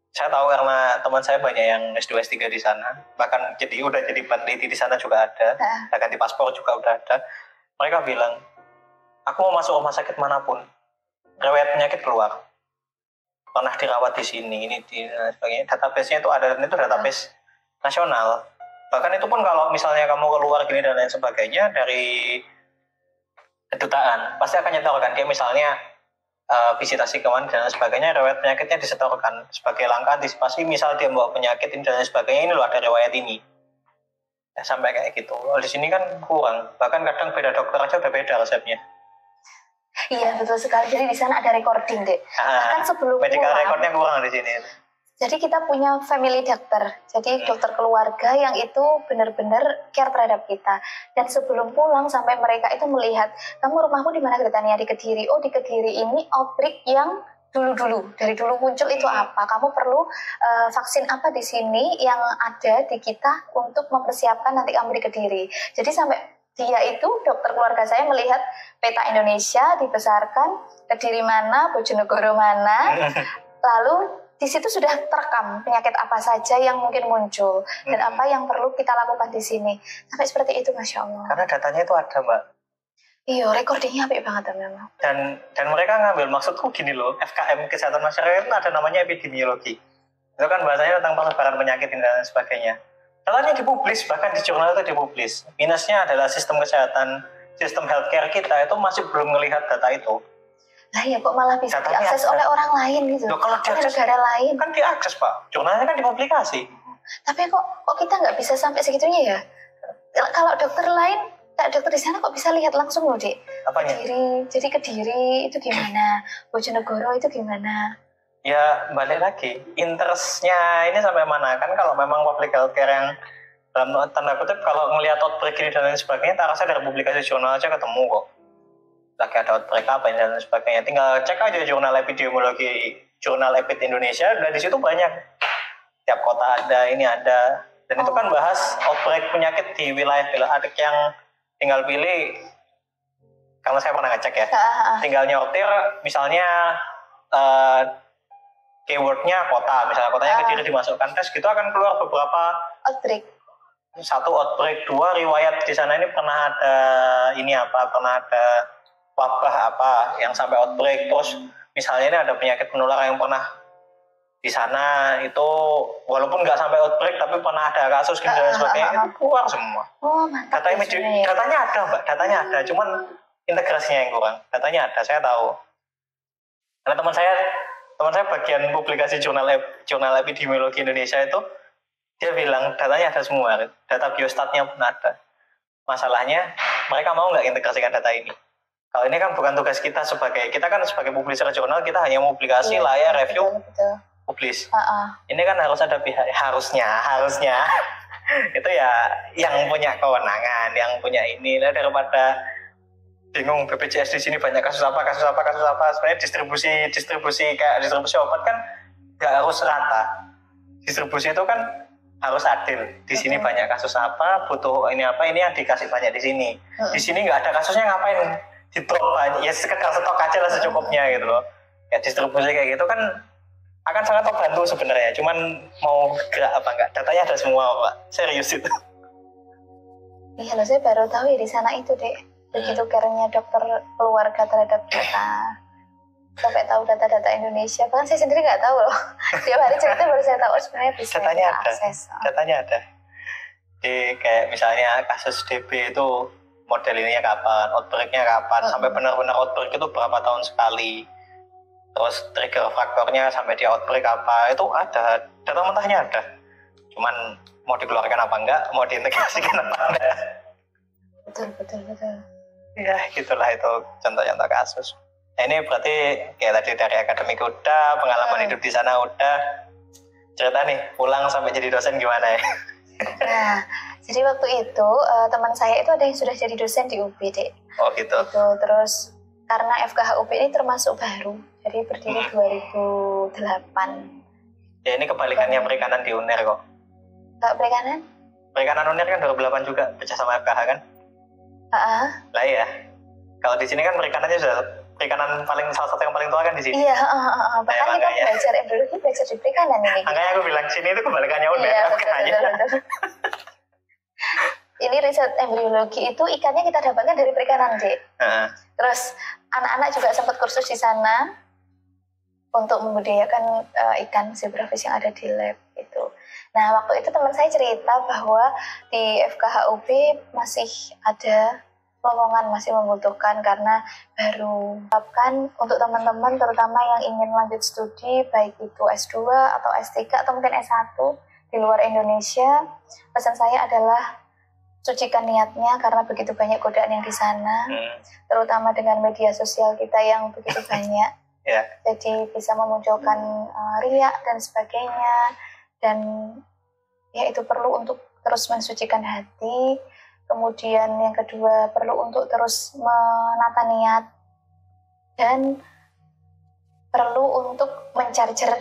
[SPEAKER 1] Saya tahu karena teman saya banyak yang S2 S3 di sana, bahkan udah jadi peneliti di sana juga ada, ganti paspor juga udah ada. Mereka bilang, aku mau masuk rumah sakit manapun, riwayat penyakit keluar, pernah dirawat di sini, ini sebagainya. Database-nya itu ada, dan itu database nasional. Bahkan itu pun kalau misalnya kamu keluar gini dan lain sebagainya dari kedutaan, pasti akan nyetorkan. Kayak misalnya visitasi kemana dan sebagainya, riwayat penyakitnya disetorkan sebagai langkah antisipasi. Misal dia membawa penyakit ini dan sebagainya, ini loh ada riwayat ini. Ya, sampai kayak gitu. Di sini kan kurang. Bahkan kadang beda dokter aja udah beda resepnya.
[SPEAKER 2] Iya betul sekali. Jadi di sana ada recording deh. Bahkan sebelum
[SPEAKER 1] medical
[SPEAKER 2] pulang,
[SPEAKER 1] recordnya kurang di sini.
[SPEAKER 2] Jadi kita punya family doctor, jadi dokter keluarga yang itu benar-benar care terhadap kita. Dan sebelum pulang sampai mereka itu melihat, kamu rumahmu di mana Gretania? Di Kediri. Oh di Kediri ini outbreak yang dulu-dulu, dari dulu muncul itu apa? Kamu perlu vaksin apa di sini yang ada di kita untuk mempersiapkan nanti kamu di Kediri. Jadi sampai dia itu, dokter keluarga saya melihat peta Indonesia dibesarkan, Kediri mana, Bojonegoro mana, lalu di situ sudah terekam penyakit apa saja yang mungkin muncul dan apa yang perlu kita lakukan di sini. Sampai seperti itu, Masya Allah.
[SPEAKER 1] Karena datanya itu ada, Mbak.
[SPEAKER 2] Iya, recordingnya apik banget memang.
[SPEAKER 1] Dan mereka ngambil, maksudku gini loh, FKM kesehatan masyarakat itu ada namanya epidemiologi. Itu kan bahasanya tentang penyebaran penyakit dan sebagainya. Datanya dipublis, bahkan di jurnal itu dipublis. Minusnya adalah sistem kesehatan, sistem healthcare kita itu masih belum melihat data itu.
[SPEAKER 2] Lah ya kok malah bisa diakses oleh orang lain gitu.
[SPEAKER 1] Loh, kalau
[SPEAKER 2] diakses negara lain
[SPEAKER 1] kan diakses Pak, jurnalnya kan dipublikasi.
[SPEAKER 2] Tapi kok kita nggak bisa sampai segitunya ya? Kalau dokter lain, dokter di sana kok bisa lihat langsung loh Dek.
[SPEAKER 1] Apanya?
[SPEAKER 2] Kediri itu gimana, Bojonegoro itu gimana?
[SPEAKER 1] Ya balik lagi, interestnya ini sampai mana kan? Kalau memang public healthcare yang dalam tanda kutip kalau ngelihat outbreak ini dan lain sebagainya, tak rasa dari publikasi jurnal aja ketemu kok. Lagi ada outbreak apa ini dan sebagainya, tinggal cek aja jurnal epidemiologi, jurnal Epid Indonesia, dan di situ banyak, tiap kota ada, ini ada, dan itu kan bahas outbreak penyakit di wilayah yang tinggal pilih, karena saya pernah ngecek ya, tinggal nyortir misalnya keywordnya kota, misalnya kotanya Kediri dimasukkan tes, gitu akan keluar beberapa
[SPEAKER 2] outbreak.
[SPEAKER 1] Satu outbreak, dua riwayat di sana ini pernah ada ini apa, pernah ada wabah apa yang sampai outbreak. Terus misalnya ini ada penyakit menular yang pernah di sana itu walaupun nggak sampai outbreak tapi pernah ada kasus gitu dan sebagainya, itu keluar semua.
[SPEAKER 2] Oh mantap.
[SPEAKER 1] Datanya ada Mbak, datanya ada, cuman integrasinya yang kurang. Datanya ada, saya tahu. Karena teman saya bagian publikasi jurnal epidemiologi Indonesia itu, dia bilang datanya ada semua, data biostatnya pun ada. Masalahnya mereka mau nggak integrasikan data ini? Kalau ini kan bukan tugas kita kita kan sebagai publisher jurnal, kita hanya publikasi, layar, review, publis. Ini kan harus ada pihak, harusnya itu ya yang punya kewenangan, yang punya ini. Daripada bingung BPJS di sini banyak kasus apa. Sebenarnya distribusi kayak distribusi obat kan nggak harus rata. Distribusi itu kan harus adil. Di sini banyak kasus apa, butuh ini apa, ini yang dikasih banyak di sini. Di sini nggak ada kasusnya, ngapain di-drop banyak, ya sekedar stok aja lah secukupnya gitu loh. Ya distribusi kayak gitu kan akan sangat membantu sebenarnya, cuman mau gerak apa enggak, datanya ada semua Pak, serius itu.
[SPEAKER 2] Iya loh, saya baru tahu ya di sana itu Dek, begitu care-nya dokter keluarga terhadap kita, sampai tahu data-data Indonesia, bahkan saya sendiri nggak tahu loh. Tiap hari cerita baru saya tahu sebenarnya bisa
[SPEAKER 1] datanya ada,
[SPEAKER 2] akses.
[SPEAKER 1] Datanya ada. Jadi kayak misalnya kasus DB itu model ininya kapan, outbreak-nya kapan, sampai benar-benar outbreak itu berapa tahun sekali. Terus trigger faktornya sampai di outbreak apa, itu ada, data mentahnya ada. Cuman mau dikeluarkan apa enggak, mau diintegrasikan apa enggak.
[SPEAKER 2] Betul.
[SPEAKER 1] Ya gitulah itu contoh-contoh kasus. Nah, ini berarti kayak tadi dari akademik udah, pengalaman hidup di sana udah. Cerita nih, pulang sampai jadi dosen gimana ya?
[SPEAKER 2] Nah, jadi waktu itu teman saya itu ada yang sudah jadi dosen di UB, Dek.
[SPEAKER 1] Oh gitu.
[SPEAKER 2] Terus karena FKH UB ini termasuk baru, jadi berdiri 2008.
[SPEAKER 1] Ya ini kebalikannya perikanan di UNER kok.
[SPEAKER 2] Kak perikanan?
[SPEAKER 1] Perikanan UNER kan 2008 juga, pecah sama FKH kan? Lah iya. Kalau di sini kan perikanannya sudah perikanan salah satu yang paling tua kan di sini.
[SPEAKER 2] Iya, bahkan kita belajar embryologi belajar di perikanan ini.
[SPEAKER 1] Makanya aku bilang sini itu kebalikannya UNER.
[SPEAKER 2] Iya, betul. Ini riset embriologi itu ikannya kita dapatkan dari perikanan, Dek. Terus anak-anak juga sempat kursus di sana untuk membudidayakan ikan zebrafish yang ada di lab itu. Nah, waktu itu teman saya cerita bahwa di FKH UB masih ada lowongan, masih membutuhkan karena baru kan untuk teman-teman terutama yang ingin lanjut studi baik itu S2 atau S3 atau mungkin S1 di luar Indonesia. Pesan saya adalah sucikan niatnya karena begitu banyak godaan yang di sana, terutama dengan media sosial kita yang begitu banyak. Jadi bisa memunculkan riak dan sebagainya, dan ya itu perlu untuk terus mensucikan hati. Kemudian yang kedua perlu untuk terus menata niat dan perlu untuk mencarger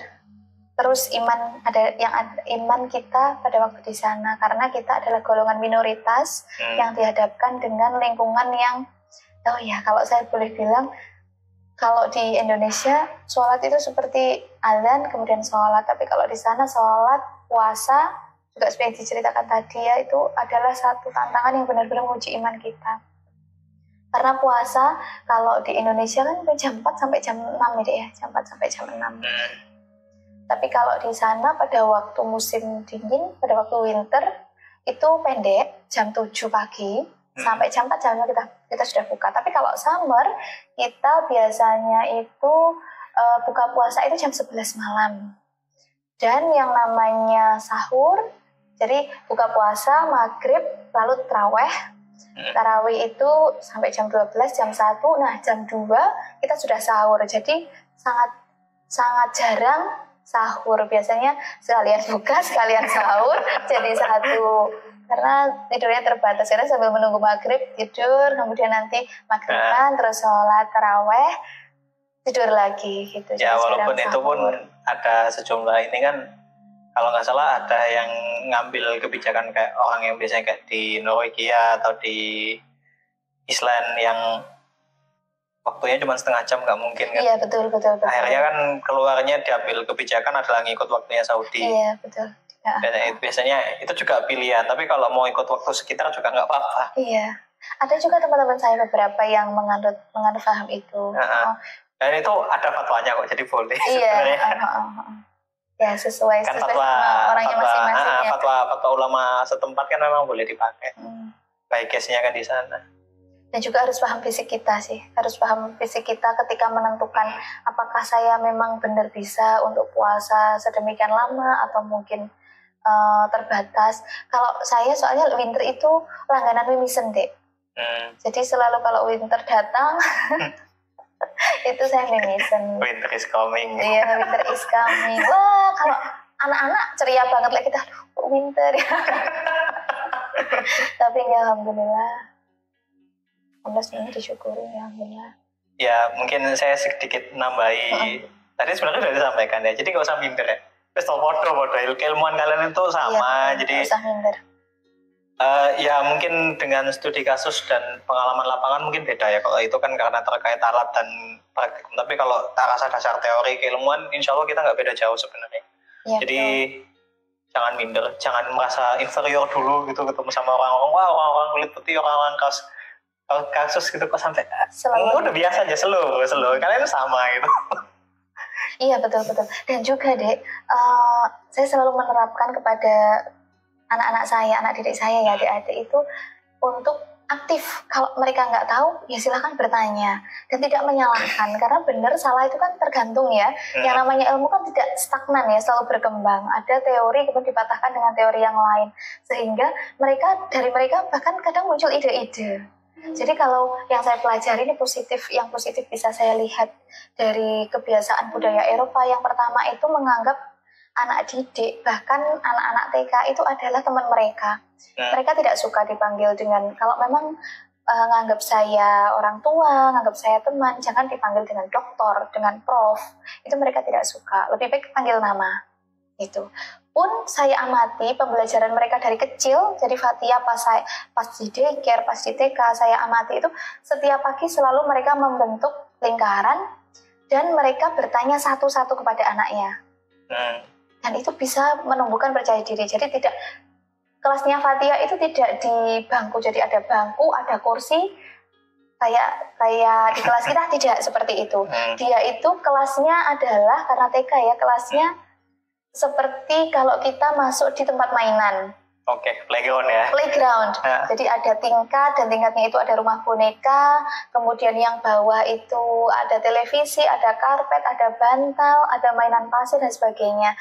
[SPEAKER 2] terus iman kita pada waktu di sana, karena kita adalah golongan minoritas yang dihadapkan dengan lingkungan yang kalau saya boleh bilang, kalau di Indonesia sholat itu seperti azan kemudian sholat, tapi kalau di sana sholat, puasa juga seperti diceritakan tadi ya, itu adalah satu tantangan yang benar-benar menguji iman kita. Karena puasa kalau di Indonesia kan jam 4 sampai jam 6 ya, jam 4 sampai jam 6. Tapi kalau di sana pada waktu musim dingin, pada waktu winter itu pendek, jam 7 pagi sampai jam 4 jamnya kita sudah buka. Tapi kalau summer kita biasanya itu buka puasa itu jam 11 malam. Dan yang namanya sahur, jadi buka puasa, maghrib, lalu tarawih itu sampai jam 12, jam 1, nah jam 2 kita sudah sahur. Jadi sangat jarang sahur, biasanya sekalian buka, sekalian sahur, jadi satu. Karena tidurnya terbatas, karena sambil menunggu maghrib tidur, kemudian nanti maghriban, terus sholat taraweh, tidur lagi gitu.
[SPEAKER 1] Ya walaupun itu pun ada sejumlah ini kan, kalau nggak salah ada yang ngambil kebijakan kayak orang yang biasanya kayak di Norwegia atau di Iceland yang waktunya cuma setengah jam, nggak mungkin kan?
[SPEAKER 2] Iya betul.
[SPEAKER 1] Akhirnya kan keluarnya diambil kebijakan adalah ngikut waktunya Saudi.
[SPEAKER 2] Iya betul.
[SPEAKER 1] Dan biasanya itu juga pilihan, tapi kalau mau ikut waktu sekitar juga nggak apa-apa.
[SPEAKER 2] Iya, ada juga teman-teman saya beberapa yang menganut paham itu.
[SPEAKER 1] Dan itu ada fatwanya kok, jadi boleh.
[SPEAKER 2] Iya. Ya sesuai
[SPEAKER 1] fatwa
[SPEAKER 2] orangnya masing-masing.
[SPEAKER 1] Fatwa ulama setempat kan memang boleh dipakai. Baik case-nya kan di sana.
[SPEAKER 2] Dan juga harus paham fisik kita sih, harus paham fisik kita ketika menentukan apakah saya memang benar bisa untuk puasa sedemikian lama atau mungkin terbatas. Kalau saya soalnya winter itu langganan Mimisen, Dek. Jadi selalu kalau winter datang itu saya Mimisen.
[SPEAKER 1] Winter is coming.
[SPEAKER 2] Iya, winter is coming. Wah, kalau anak-anak ceria banget lah kita, winter ya. Tapi ya alhamdulillah. Alhamdulillah disyukuri ya alhamdulillah.
[SPEAKER 1] Ya mungkin saya sedikit nambahi. Tadi sebenarnya sudah disampaikan ya. Jadi nggak usah minder ya. Terus bodoh keilmuan kalian itu sama.
[SPEAKER 2] Iya,
[SPEAKER 1] jadi
[SPEAKER 2] usah minder.
[SPEAKER 1] Ya mungkin dengan studi kasus dan pengalaman lapangan mungkin beda ya. Kalau itu kan karena terkait alat dan praktikum. Tapi kalau tak rasa dasar teori keilmuan, insya Allah kita nggak beda jauh sebenarnya.
[SPEAKER 2] Ya,
[SPEAKER 1] jadi jangan minder, jangan merasa inferior dulu gitu ketemu sama orang-orang. Wah, orang-orang kulit putih, orang-orang kasus gitu kok sampai udah biasa aja, slow. Kalian sama gitu.
[SPEAKER 2] Iya betul. Dan juga Dek, saya selalu menerapkan kepada anak-anak saya, anak didik saya ya, adik-adik itu untuk aktif. Kalau mereka nggak tahu, ya silahkan bertanya dan tidak menyalahkan, karena benar salah itu kan tergantung ya. Yang namanya ilmu kan tidak stagnan ya, selalu berkembang. Ada teori kemudian dipatahkan dengan teori yang lain, sehingga dari mereka bahkan kadang muncul ide-ide. Jadi kalau yang saya pelajari ini positif, yang positif bisa saya lihat dari kebiasaan budaya Eropa. Yang pertama itu menganggap anak didik, bahkan anak-anak TK itu adalah teman mereka. Mereka tidak suka dipanggil dengan, kalau memang nganggap saya orang tua, nganggap saya teman, jangan dipanggil dengan dokter, dengan prof. Itu mereka tidak suka. Lebih baik panggil nama. Itu pun saya amati pembelajaran mereka dari kecil. Jadi Fatia pas di daycare, pas di TK, saya amati itu setiap pagi selalu mereka membentuk lingkaran dan mereka bertanya satu-satu kepada anaknya. Dan itu bisa menumbuhkan percaya diri. Jadi tidak, kelasnya Fatia itu tidak di bangku, jadi ada bangku, ada kursi. Kayak di kelas kita tidak seperti itu. Dia itu kelasnya adalah, karena TK ya, kelasnya seperti kalau kita masuk di tempat mainan.
[SPEAKER 1] Oke, playground ya.
[SPEAKER 2] Playground. Jadi ada tingkat, dan tingkatnya itu ada rumah boneka, kemudian yang bawah itu ada televisi, ada karpet, ada bantal, ada mainan pasir dan sebagainya.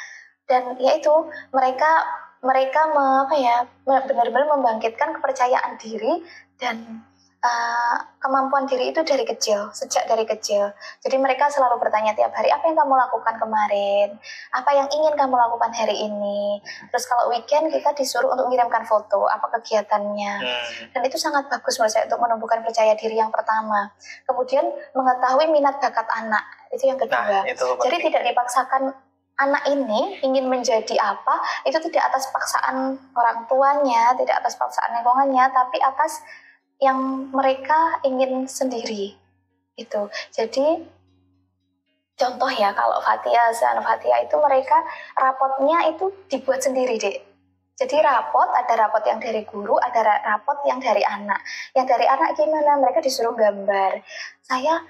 [SPEAKER 2] Dan ya itu mereka benar-benar membangkitkan kepercayaan diri dan kemampuan diri itu dari kecil, sejak dari kecil. Jadi mereka selalu bertanya tiap hari, apa yang kamu lakukan kemarin? Apa yang ingin kamu lakukan hari ini? Terus kalau weekend kita disuruh untuk mengirimkan foto, apa kegiatannya. Dan itu sangat bagus menurut saya untuk menumbuhkan percaya diri yang pertama. Kemudian mengetahui minat bakat anak, itu yang kedua. Jadi tidak dipaksakan anak ini ingin menjadi apa, itu tidak atas paksaan orang tuanya, tidak atas paksaan lingkungannya, tapi atas yang mereka ingin sendiri. Itu. Jadi contoh ya, kalau Fatia itu mereka rapotnya itu dibuat sendiri, Dek. Jadi ada rapot yang dari guru, ada rapot yang dari anak. Yang dari anak gimana? Mereka disuruh gambar. Saya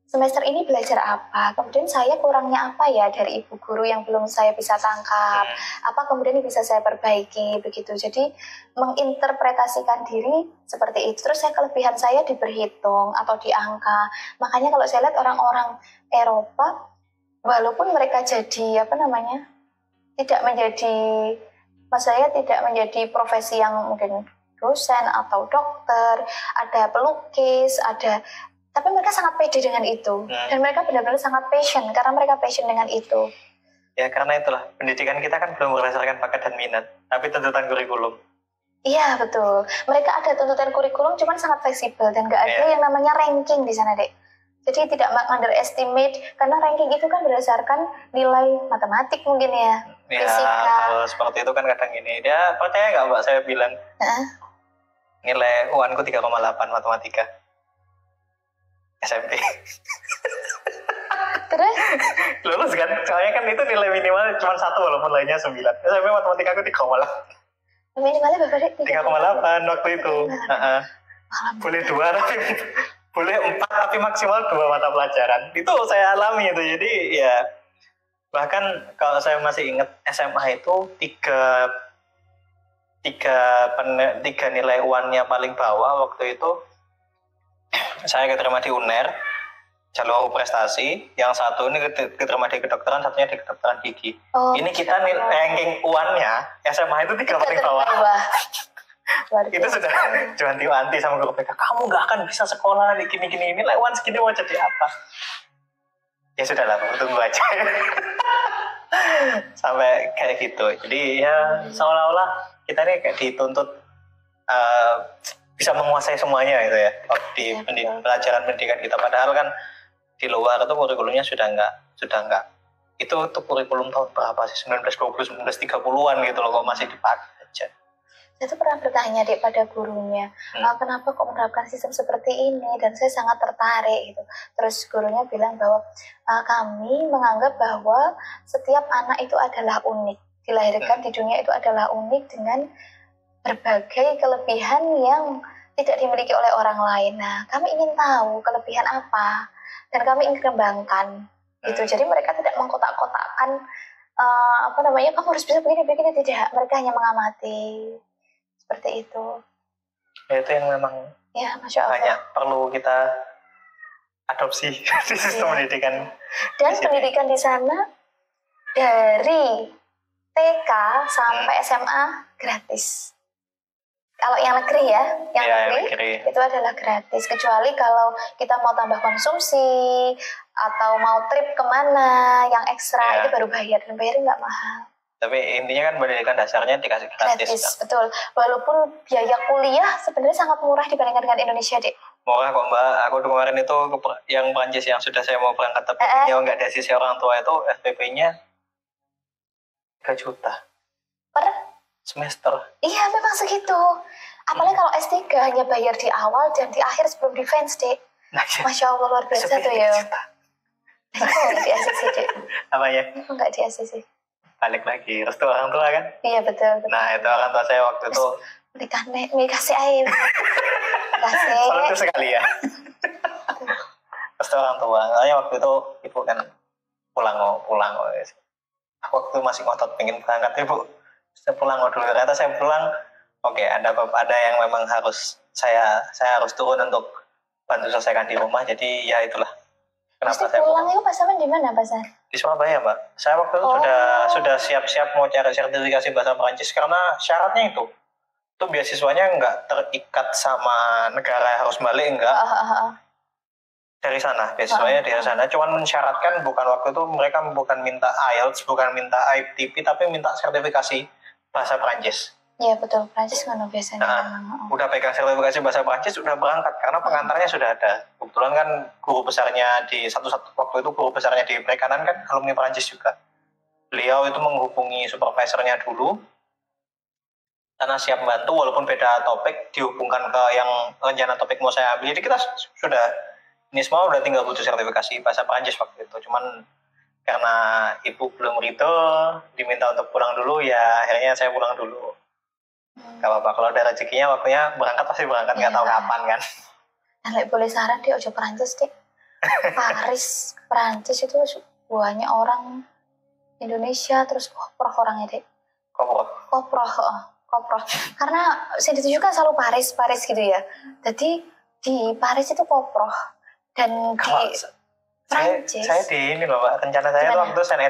[SPEAKER 2] semester ini belajar apa, kemudian saya kurangnya apa ya dari ibu guru yang belum saya bisa tangkap, apa kemudian yang bisa saya perbaiki, begitu. Jadi menginterpretasikan diri seperti itu. Terus kelebihan saya diperhitung atau di angka. Makanya kalau saya lihat orang-orang Eropa, walaupun mereka jadi tidak menjadi profesi yang mungkin dosen atau dokter, ada pelukis, tapi mereka sangat pede dengan itu. Dan mereka benar-benar sangat passion, karena mereka passion dengan itu.
[SPEAKER 1] Ya, karena itulah pendidikan kita kan belum berdasarkan bakat dan minat, tapi tuntutan kurikulum.
[SPEAKER 2] Iya, betul. Mereka ada tuntutan kurikulum, cuman sangat fleksibel dan nggak ada yang namanya ranking di sana, Dek. Jadi tidak underestimate, karena ranking itu kan berdasarkan nilai matematik mungkin ya, fisika.
[SPEAKER 1] Kalau seperti itu kan kadang gini, dia percaya nggak Mbak saya bilang, nilai UN-ku 3,8 matematika. SMP.
[SPEAKER 2] Terus?
[SPEAKER 1] Lulus kan? Soalnya kan itu nilai minimal cuma 1 walaupun lainnya 9. SMP matematika aku 3,8.
[SPEAKER 2] Minimalnya berapa, Dek?
[SPEAKER 1] 3,8 waktu itu. Boleh 2 tapi boleh 4 tapi maksimal 2 mata pelajaran. Itu saya alami itu. Jadi ya bahkan kalau saya masih ingat SMA itu 3 nilai UN-nya paling bawah waktu itu. Saya keterima di UNER, jalur prestasi. Yang satu ini keterima di kedokteran, satunya di kedokteran gigi. Ini kita nih ranking UN-nya SMA itu 3 paling bawah. Itu sudah diwanti-wanti sama guru PK. Kamu nggak akan bisa sekolah di gini-gini, ini UN segini mau jadi apa? Ya sudahlah, tunggu aja. Sampai kayak gitu. Jadi ya seolah-olah kita ini kayak dituntut bisa menguasai semuanya gitu ya di pelajaran pendidikan kita. Padahal kan di luar itu kurikulumnya sudah enggak itu kurikulum tahun berapa sih, 1920 1930-an gitu loh, kok masih dipakai aja.
[SPEAKER 2] Saya tuh pernah bertanya pada gurunya, kenapa kok menerapkan sistem seperti ini, dan saya sangat tertarik gitu. Terus gurunya bilang bahwa kami menganggap bahwa setiap anak itu adalah unik, dilahirkan di dunia itu adalah unik dengan berbagai kelebihan yang tidak dimiliki oleh orang lain. Nah, kami ingin tahu kelebihan apa dan kami ingin kembangkan gitu. Jadi mereka tidak mengkotak-kotakkan apa namanya, kamu harus bisa begini tidak. Mereka hanya mengamati seperti itu.
[SPEAKER 1] Ya, itu yang memang
[SPEAKER 2] Ya, Masya Allah.
[SPEAKER 1] banyak perlu kita adopsi di sistem pendidikan.
[SPEAKER 2] Dan pendidikan di sana dari TK sampai SMA gratis. Kalau yang negeri ya, yang negeri itu adalah gratis. Kecuali kalau kita mau tambah konsumsi atau mau trip kemana yang ekstra itu baru bayar, dan bayarnya nggak mahal.
[SPEAKER 1] Tapi intinya kan pendidikan dasarnya dikasih gratis kan?
[SPEAKER 2] Betul. Walaupun biaya kuliah sebenarnya sangat murah dibandingkan dengan Indonesia, Dek.
[SPEAKER 1] Murah kok Mbak. Aku kemarin itu yang Prancis yang sudah saya mau berangkat tapi yang nggak dari sisi orang tua itu SPP-nya 3 juta
[SPEAKER 2] per
[SPEAKER 1] semester.
[SPEAKER 2] Iya, memang segitu. Apalagi kalau S3 hanya bayar di awal dan di akhir sebelum defense, Dek. Masya Allah, luar biasa tuh ya. Itu nggak di ACC, Dek.
[SPEAKER 1] Apanya?
[SPEAKER 2] Nggak di ACC.
[SPEAKER 1] Balik lagi, restu orang tua kan?
[SPEAKER 2] Iya, betul.
[SPEAKER 1] Nah, itu orang tua saya waktu itu.
[SPEAKER 2] Dikasih air. Kasih.
[SPEAKER 1] Selalu sekali ya. Restu orang tua. Soalnya waktu itu ibu kan pulang. Waktu masih ngotot pengen berangkat, ibu. Saya pulang dulu. Ternyata saya pulang. Oke, ada yang memang harus saya harus turun untuk bantu selesaikan di rumah. Jadi ya itulah. Kenapa saya
[SPEAKER 2] pulang itu pasaman di mana, Pasan?
[SPEAKER 1] Di Surabaya, Mbak. Saya waktu itu sudah siap-siap mau cari sertifikasi bahasa Perancis karena syaratnya itu beasiswanya nggak terikat sama negara harus balik, enggak. Dari sana, beasiswanya dari sana. Cuman mensyaratkan bukan waktu itu mereka bukan minta IELTS, bukan minta ITP, tapi minta sertifikasi bahasa Perancis.
[SPEAKER 2] Iya betul, Perancis kan biasanya.
[SPEAKER 1] Nah, udah pegang sertifikasi bahasa Perancis, udah berangkat karena pengantarnya sudah ada. Kebetulan kan guru besarnya di waktu itu guru besarnya di perikanan kan alumni Perancis juga. Beliau itu menghubungi supervisornya dulu karena siap bantu walaupun beda topik, dihubungkan ke yang rencana topik mau saya ambil. Jadi kita sudah ini semua udah tinggal butuh sertifikasi bahasa Perancis waktu itu. Cuman karena ibu belum ridho, diminta untuk pulang dulu, ya akhirnya saya pulang dulu. Gak apa-apa, kalau ada rezekinya waktunya berangkat pasti berangkat, nggak tahu kapan kan.
[SPEAKER 2] Nah, boleh saran deh, ojo Perancis deh. Paris, Perancis itu banyak orang Indonesia terus koproh orangnya deh. Koproh. Karena sini juga selalu Paris gitu ya. Jadi di Paris itu koproh dan di Perancis.
[SPEAKER 1] Saya di ini loh Pak, rencana saya itu waktu Saint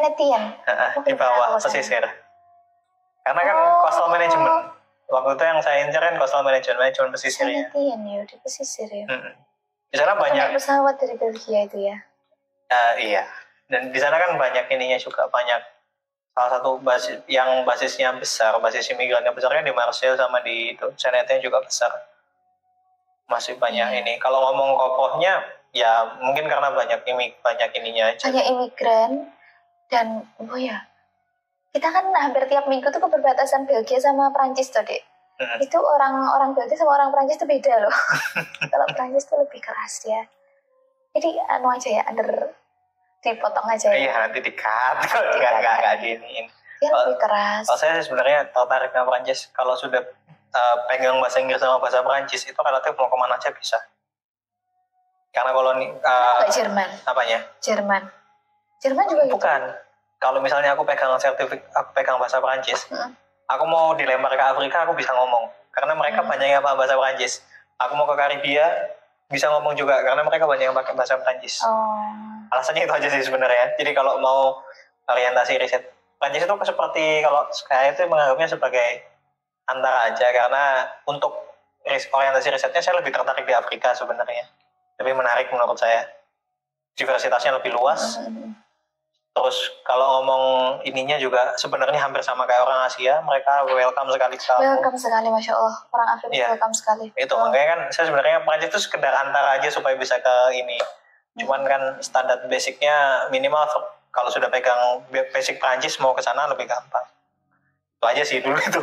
[SPEAKER 1] Etienne.
[SPEAKER 2] Di
[SPEAKER 1] bawah pesisir. Karena kan coastal management. Waktu itu yang saya incar kan coastal management pesisir ya.
[SPEAKER 2] Ya, di pesisir ya.
[SPEAKER 1] Di sana banyak
[SPEAKER 2] pesawat dari Belgia itu ya.
[SPEAKER 1] Iya. Dan di sana kan banyak ininya juga, banyak salah satu basisnya besar, basis imigrannya besarnya di Marseille sama di itu. Saint Etienne juga besar. Masih banyak ini. Kalau ngomong kokohnya ya mungkin karena banyak ininya aja.
[SPEAKER 2] Banyak imigran dan kita kan hampir tiap minggu tuh ke perbatasan Belgia sama Prancis tuh, Dek. Itu orang Belgia sama orang Prancis tuh beda loh. Kalau Prancis tuh lebih keras ya. Jadi aja ya, dipotong aja ya.
[SPEAKER 1] Iya, nanti di-cut. Kalau nggak diiniin.
[SPEAKER 2] Dia lebih keras.
[SPEAKER 1] Kalau saya sebenarnya tertarik sama Prancis. Kalau sudah pegang bahasa Inggris sama bahasa Prancis, itu relatif mau kemana aja bisa. Karena kalau
[SPEAKER 2] Jerman.
[SPEAKER 1] Apanya?
[SPEAKER 2] Jerman juga
[SPEAKER 1] bukan. Gitu. Kalau misalnya aku pegang bahasa Perancis, aku mau dilempar ke Afrika, aku bisa ngomong. Karena mereka banyak yang paham bahasa Perancis. Aku mau ke Karibia, bisa ngomong juga. Karena mereka banyak yang pakai bahasa Perancis. Alasannya itu aja sih sebenarnya. Jadi kalau mau orientasi riset, Perancis itu seperti, kalau saya itu menganggapnya sebagai antara aja. Karena untuk orientasi risetnya, saya lebih tertarik di Afrika sebenarnya. Lebih menarik menurut saya. Diversitasnya lebih luas. Terus kalau ngomong ininya juga sebenarnya hampir sama kayak orang Asia, mereka welcome sekali ke kamu.
[SPEAKER 2] Welcome sekali, Masya Allah. Orang Afrika welcome sekali.
[SPEAKER 1] Itu makanya kan saya sebenarnya Prancis itu sekedar antara aja supaya bisa ke ini. Cuman kan standar basicnya minimal kalau sudah pegang basic Prancis mau ke sana lebih gampang. Itu aja sih dulu itu.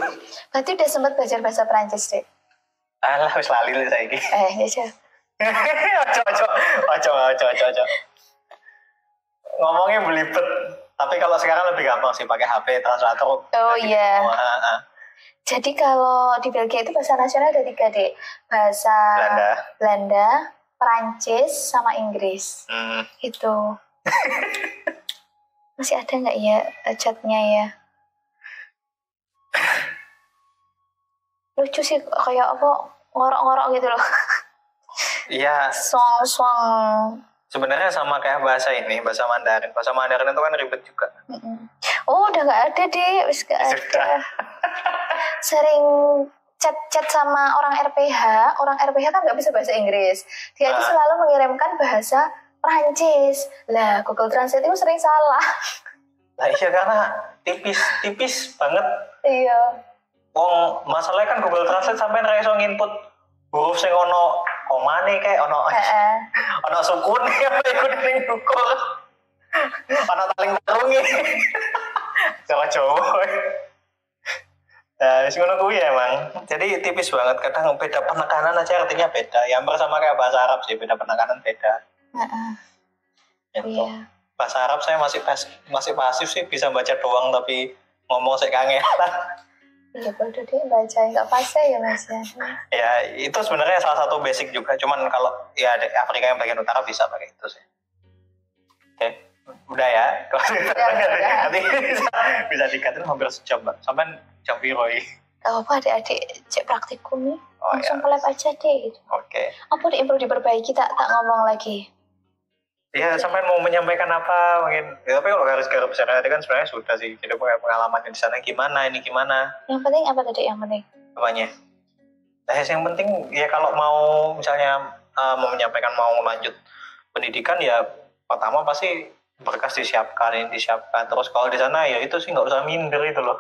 [SPEAKER 2] Berarti udah sempat belajar bahasa Prancis, Dek?
[SPEAKER 1] Alah, wis lali lho saiki. Ojo. Ngomongnya belibet, tapi kalau sekarang lebih gampang sih pakai HP translator.
[SPEAKER 2] Oh iya. Jadi kalau di Belgia itu bahasa nasional ada 3, Dek. Bahasa Belanda, Perancis, sama Inggris. Itu. Masih ada nggak ya chatnya ya? Lucu sih, kayak apa, ngorok-ngorok gitu loh.
[SPEAKER 1] Iya,
[SPEAKER 2] Song-song.
[SPEAKER 1] sebenarnya sama kayak bahasa Mandarin. Bahasa Mandarin itu kan ribet juga.
[SPEAKER 2] Oh, udah nggak ada deh, wis nggak ada. Sering chat sama orang RPH kan nggak bisa bahasa Inggris. Dia itu selalu mengirimkan bahasa Prancis. Lah, Google Translate itu sering salah.
[SPEAKER 1] Nah iya, karena tipis banget.
[SPEAKER 2] Iya.
[SPEAKER 1] Wong masalahnya kan Google Translate sampai ra iso nginput huruf sing ono komane kayak ono ono sukune apa iku ning Google. Ono taling tarunge. Jawa-Jawa. Nah, wis ngono kuwi emang. Jadi tipis banget, kadang beda penekanan aja artinya beda. Yang sama kayak bahasa Arab sih, beda penekanan beda. Iya. Bahasa Arab saya masih pasif sih, bisa baca doang tapi ngomong sik kangelan.
[SPEAKER 2] Iya, bodoh deh baca nggak fase ya Mas ya.
[SPEAKER 1] Ya, itu sebenarnya salah satu basic juga. Cuman kalau ya Afrika yang bagian utara bisa pakai itu sih. Oke, udah ya. Nanti bisa dikatain hampir sejam, Mbak. Sampai jam biru ini.
[SPEAKER 2] Gak apa, adik-adik cek praktikum nih. Langsung
[SPEAKER 1] ya.
[SPEAKER 2] ke lab aja deh gitu.
[SPEAKER 1] Oke.
[SPEAKER 2] Apa yang perlu diperbaiki, tak ngomong lagi.
[SPEAKER 1] Ya, sampai mau menyampaikan apa mungkin. Ya, tapi kalau harus garap secara kan sebenarnya sudah sih. Jadi pengalaman di sana gimana, ini gimana.
[SPEAKER 2] Yang penting apa tadi yang penting?
[SPEAKER 1] Apanya? Nah, yang penting ya kalau mau misalnya mau menyampaikan mau lanjut pendidikan ya pertama pasti berkas disiapkan. Terus kalau di sana ya itu sih nggak usah minder itu loh.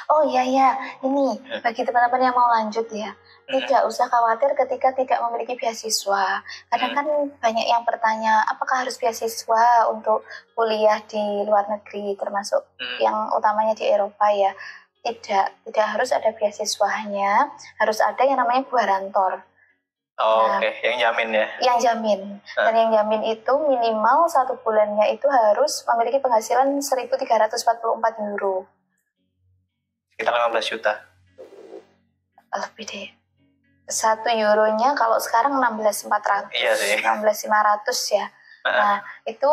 [SPEAKER 2] Oh iya ini bagi teman-teman yang mau lanjut ya, tidak usah khawatir ketika tidak memiliki beasiswa. Kadang kan banyak yang bertanya apakah harus beasiswa untuk kuliah di luar negeri, termasuk yang utamanya di Eropa ya. Tidak harus ada beasiswanya, harus ada yang namanya guarantor.
[SPEAKER 1] Oke. Yang jamin ya? Yang jamin.
[SPEAKER 2] Dan yang jamin itu minimal 1 bulannya itu harus memiliki penghasilan 1.344 euro.
[SPEAKER 1] Sekitar 15 juta.
[SPEAKER 2] Lebih deh. 1 euronya kalau sekarang 16.400.
[SPEAKER 1] Iya sih.
[SPEAKER 2] 16.500 ya. Nah, itu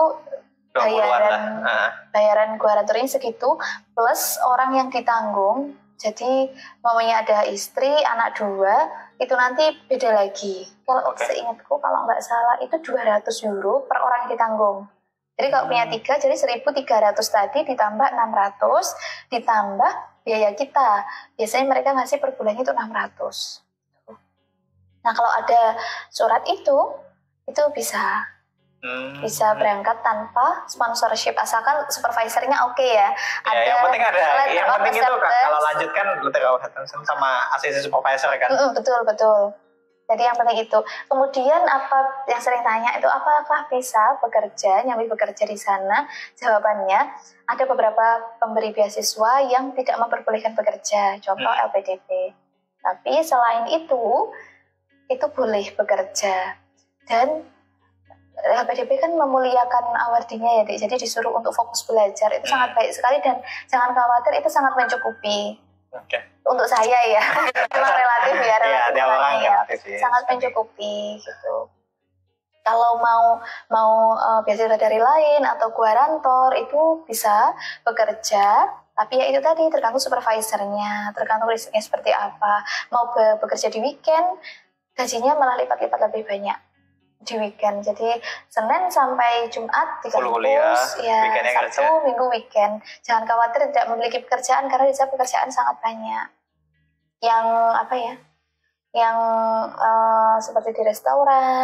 [SPEAKER 2] bayaran guarantornya segitu plus orang yang ditanggung. Jadi mamanya ada istri, anak 2, itu nanti beda lagi. Kalau seingatku kalau nggak salah itu 200 euro per orang yang ditanggung. Jadi kalau punya 3 jadi 1.300 tadi ditambah 600 ditambah biaya kita. Biasanya mereka ngasih per bulannya itu 600. Nah kalau ada surat itu bisa berangkat tanpa sponsorship asalkan supervisornya oke ya.
[SPEAKER 1] Yang penting yang penting itu kalau lanjutkan letter of acceptance sama asisten supervisor kan.
[SPEAKER 2] Betul. Jadi yang penting itu. Kemudian apa yang sering tanya itu apakah bisa nyambi bekerja di sana? Jawabannya ada beberapa pemberi beasiswa yang tidak memperbolehkan bekerja, contoh LPDP. Tapi selain itu boleh bekerja. Dan LPDP kan memuliakan awardinya ya, Dik. Jadi disuruh untuk fokus belajar. Itu sangat baik sekali dan jangan khawatir, itu sangat mencukupi. Untuk saya ya. Memang relatif ya, sangat mencukupi gitu. Kalau mau beasiswa dari lain atau guarantor itu bisa bekerja, tapi ya itu tadi tergantung supervisornya, tergantung risetnya seperti apa. Mau bekerja di weekend, gajinya malah lipat-lipat lebih banyak di weekend. Jadi Senin sampai Jumat di kampus, ya Sabtu, Minggu weekend. Jangan khawatir tidak memiliki pekerjaan karena di sana pekerjaan sangat banyak. Yang seperti di restoran.